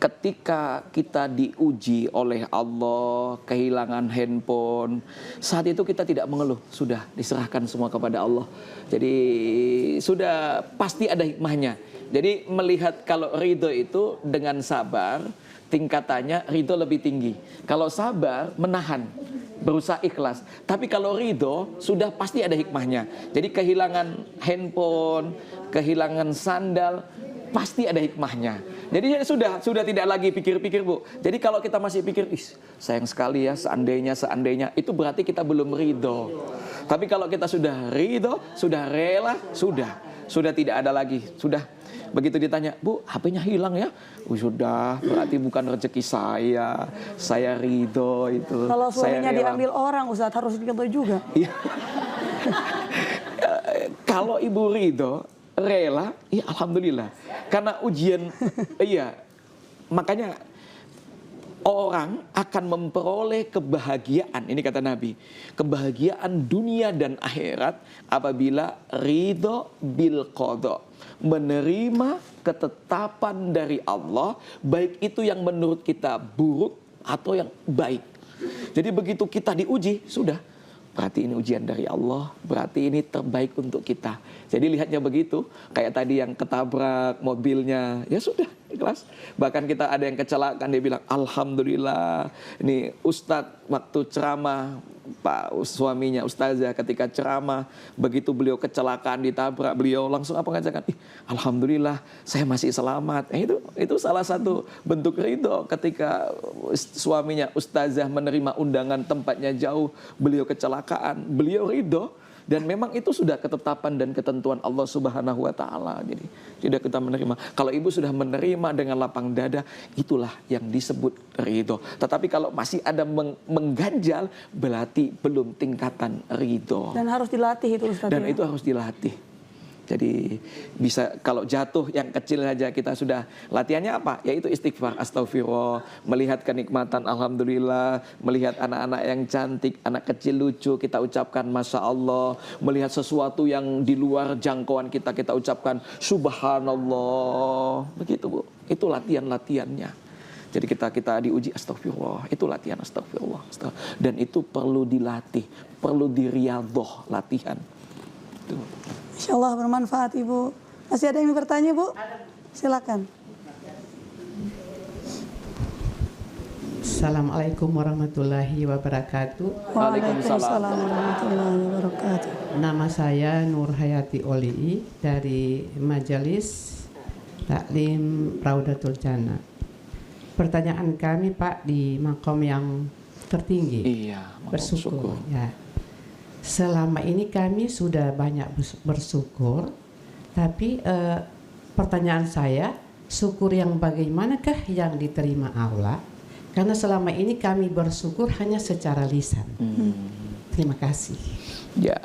Speaker 2: Ketika kita diuji oleh Allah, kehilangan handphone, saat itu kita tidak mengeluh, sudah diserahkan semua kepada Allah. Jadi sudah pasti ada hikmahnya. Jadi melihat kalau ridho itu dengan sabar, tingkatannya ridho lebih tinggi. Kalau sabar menahan, berusaha ikhlas. Tapi kalau ridho sudah pasti ada hikmahnya. Jadi kehilangan handphone, kehilangan sandal, pasti ada hikmahnya. Jadi sudah tidak lagi pikir-pikir Bu. Jadi kalau kita masih pikir, sayang sekali ya seandainya, itu berarti kita belum ridho. Tapi kalau kita sudah ridho, sudah rela, sudah tidak ada lagi, sudah. Begitu ditanya, Bu, HP-nya hilang ya? Sudah, berarti bukan rezeki saya ridho itu.
Speaker 1: Kalau suaminya diambil orang Ustaz, harus ridho juga.
Speaker 2: Kalau Ibu ridho, rela, ya alhamdulillah. Karena ujian, makanya orang akan memperoleh kebahagiaan, ini kata Nabi, kebahagiaan dunia dan akhirat apabila ridho bil qadha, menerima ketetapan dari Allah, baik itu yang menurut kita buruk atau yang baik. Jadi begitu kita diuji, sudah, berarti ini ujian dari Allah, berarti ini terbaik untuk kita. Jadi lihatnya begitu, kayak tadi yang ketabrak mobilnya, ya sudah, ikhlas. Bahkan kita ada yang kecelakaan, dia bilang, alhamdulillah. Ini Ustadz waktu ceramah, Pak suaminya Ustazah ketika ceramah, begitu beliau kecelakaan ditabrak, beliau langsung apa mengatakan, alhamdulillah saya masih selamat. Itu salah satu bentuk ridho ketika suaminya Ustazah menerima undangan tempatnya jauh, beliau kecelakaan, beliau ridho. Dan memang itu sudah ketetapan dan ketentuan Allah Subhanahu wa Ta'ala. Jadi tidak kita menerima. Kalau ibu sudah menerima dengan lapang dada, itulah yang disebut ridho. Tetapi kalau masih ada mengganjal, berarti belum tingkatan ridho.
Speaker 1: Dan harus dilatih itu Ustaz.
Speaker 2: Dan itu harus dilatih. Jadi bisa kalau jatuh yang kecil saja kita sudah latihannya apa? Yaitu istighfar, astagfirullah, melihat kenikmatan alhamdulillah, melihat anak-anak yang cantik, anak kecil lucu kita ucapkan masya Allah, melihat sesuatu yang di luar jangkauan kita ucapkan subhanallah. Begitu Bu. Itu latihan-latihannya. Jadi kita diuji astagfirullah, itu latihan astagfirullah. Dan itu perlu dilatih, perlu diriyadhah latihan. Itu.
Speaker 1: Insya Allah bermanfaat Ibu. Masih ada yang bertanya Bu? Silakan.
Speaker 6: Assalamualaikum warahmatullahi wabarakatuh.
Speaker 1: Waalaikumsalam warahmatullahi wabarakatuh.
Speaker 6: Nama saya Nur Hayati Olii dari Majelis Taklim Raudatul Jannah. Pertanyaan kami Pak di makom yang tertinggi.
Speaker 2: Iya,
Speaker 6: bersyukur. Ya. Selama ini kami sudah banyak bersyukur, tapi pertanyaan saya, syukur yang bagaimanakah yang diterima Allah? Karena selama ini kami bersyukur hanya secara lisan. Terima kasih.
Speaker 2: Ya,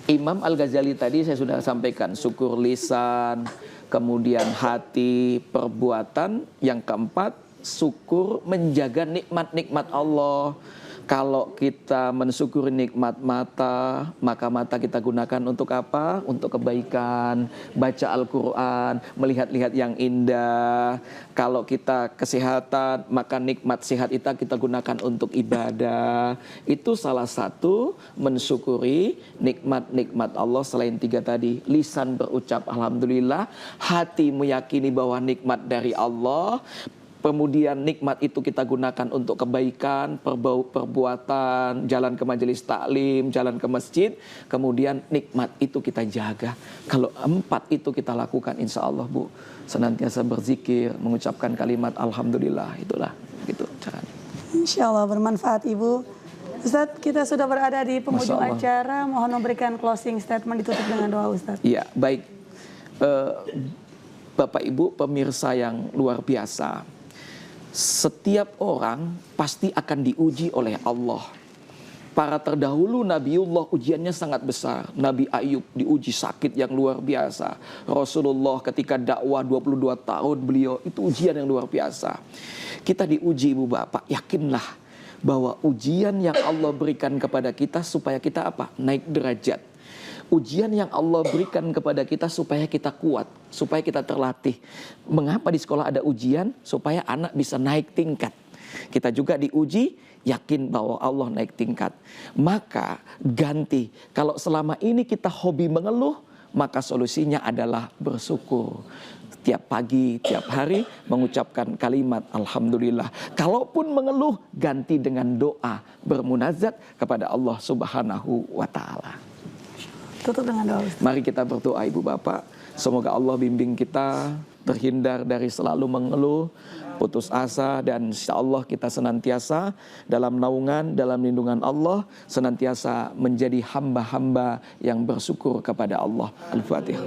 Speaker 2: Imam Al-Ghazali tadi saya sudah sampaikan, syukur lisan, kemudian hati, perbuatan. Yang keempat, syukur menjaga nikmat-nikmat Allah. Kalau kita mensyukuri nikmat mata, maka mata kita gunakan untuk apa? Untuk kebaikan, baca Al-Quran, melihat-lihat yang indah. Kalau kita kesehatan, maka nikmat sehat itu kita gunakan untuk ibadah. Itu salah satu mensyukuri nikmat-nikmat Allah selain 3 tadi. Lisan berucap Alhamdulillah, hati meyakini bahwa nikmat dari Allah. Kemudian nikmat itu kita gunakan untuk kebaikan, perbuatan, jalan ke majelis taklim, jalan ke masjid. Kemudian nikmat itu kita jaga. Kalau 4 itu kita lakukan, insya Allah Bu, senantiasa berzikir, mengucapkan kalimat Alhamdulillah. Itulah gitu caranya.
Speaker 1: Insya Allah bermanfaat Ibu. Ustadz, kita sudah berada di penghujung acara. Mohon memberikan closing statement, ditutup dengan doa Ustadz.
Speaker 2: Iya, baik. Bapak Ibu pemirsa yang luar biasa. Setiap orang pasti akan diuji oleh Allah. Para terdahulu Nabiullah ujiannya sangat besar. Nabi Ayub diuji sakit yang luar biasa. Rasulullah ketika dakwah 22 tahun beliau itu ujian yang luar biasa. Kita diuji Ibu Bapak, yakinlah bahwa ujian yang Allah berikan kepada kita supaya kita apa? Naik derajat. Ujian yang Allah berikan kepada kita supaya kita kuat, supaya kita terlatih. Mengapa di sekolah ada ujian? Supaya anak bisa naik tingkat. Kita juga diuji, yakin bahwa Allah naik tingkat. Maka ganti, kalau selama ini kita hobi mengeluh, maka solusinya adalah bersyukur. Tiap pagi, tiap hari mengucapkan kalimat Alhamdulillah. Kalaupun mengeluh, ganti dengan doa, bermunajat kepada Allah Subhanahu wa Ta'ala.
Speaker 1: Tutup dengan doa Ustaz.
Speaker 2: Mari kita berdoa Ibu Bapak. Semoga Allah bimbing kita terhindar dari selalu mengeluh, putus asa, dan insya Allah kita senantiasa dalam naungan, dalam lindungan Allah, senantiasa menjadi hamba-hamba yang bersyukur kepada Allah. Al-Fatihah.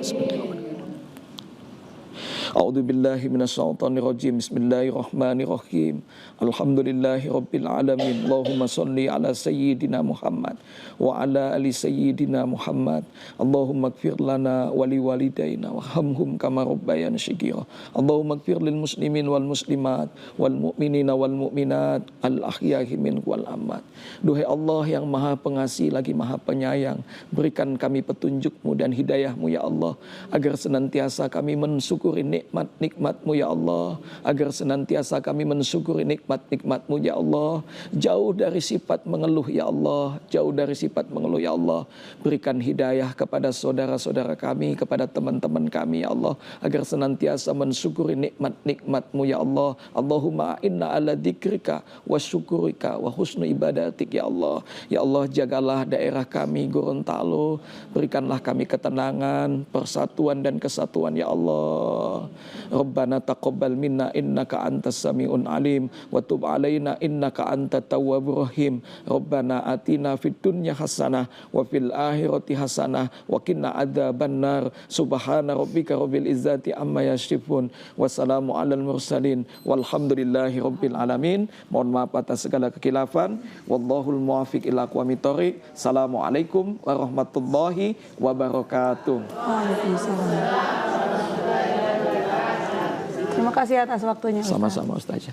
Speaker 2: A'udzu billahi minasyaitonir rajim. Bismillahirrahmanirrahim. Alhamdulillahi rabbil alamin. Allahumma shalli ala sayyidina Muhammad wa ala ali sayyidina Muhammad. Allahumma ighfir lana wa liwalidayna warhamhum kama rabbayana shighira. Allahumma ighfir lil muslimin wal muslimat wal mu'minina wal mu'minat al ahya'i minhum wal amwat. Duhai Allah yang Maha Pengasih lagi Maha Penyayang, berikan kami petunjuk-Mu dan hidayah-Mu ya Allah, agar senantiasa kami mensyukuri nikmat-nikmat-Mu ya Allah, agar senantiasa kami mensyukuri nikmat-nikmat-Mu ya Allah, jauh dari sifat mengeluh ya Allah, jauh dari sifat mengeluh ya Allah. Berikan hidayah kepada saudara-saudara kami, kepada teman-teman kami ya Allah, agar senantiasa mensyukuri nikmat-nikmat-Mu ya Allah. Allahumma inna ala dzikrika wa syukurika wa husnu ibadatik ya Allah. Ya Allah, jagalah daerah kami Gorontalo, berikanlah kami ketenangan, persatuan dan kesatuan ya Allah. Rabbana taqabbal minna innaka antas samiun alim wa tub alaina innaka antat tawwabur rahim. Rabbana atina fid dunya hasanah wa fil akhirati hasanah wa qina adzabannar. Subhana rabbika rabbil izzati amma yasifun. Wassalamu alal mursalin walhamdulillahi rabbil alamin. Mohon maaf atas segala kekhilafan. Wallahul muwaffiq ila aqwamit thoriq. Assalamualaikum warahmatullahi wabarakatuh.
Speaker 1: Waalaikumsalam. Terima kasih atas waktunya Ustaz.
Speaker 2: Sama-sama Ustazah.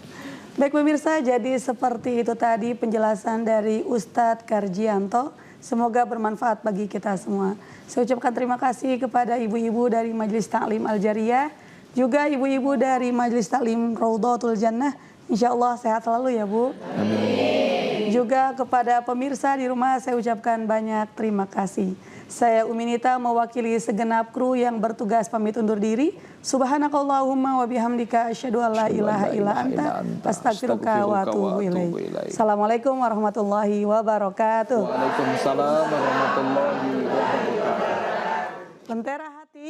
Speaker 1: Baik pemirsa, jadi seperti itu tadi penjelasan dari Ustadz Karjianto. Semoga bermanfaat bagi kita semua. Saya ucapkan terima kasih kepada ibu-ibu dari Majelis Taklim Al-Jariyah, juga ibu-ibu dari Majelis Taklim Raudatul Jannah. Insya Allah sehat selalu ya Bu. Amin. Juga kepada pemirsa di rumah saya ucapkan banyak terima kasih. Saya Uminita mewakili segenap kru yang bertugas pamit undur diri. Subhanakallahumma wa bihamdika asyhadu an la ilaha illa anta astaghfiruka wa atubu ilaik. Assalamualaikum warahmatullahi wabarakatuh.
Speaker 2: Waalaikumsalam warahmatullahi wabarakatuh.
Speaker 1: Lentera hati,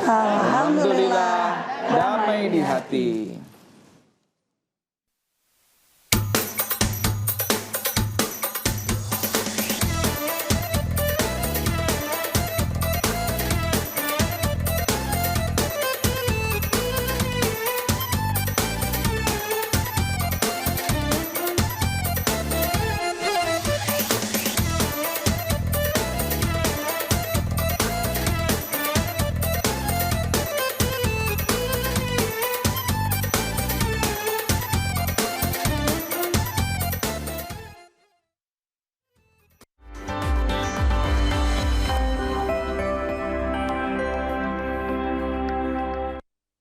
Speaker 2: Alhamdulillah, damai di hati.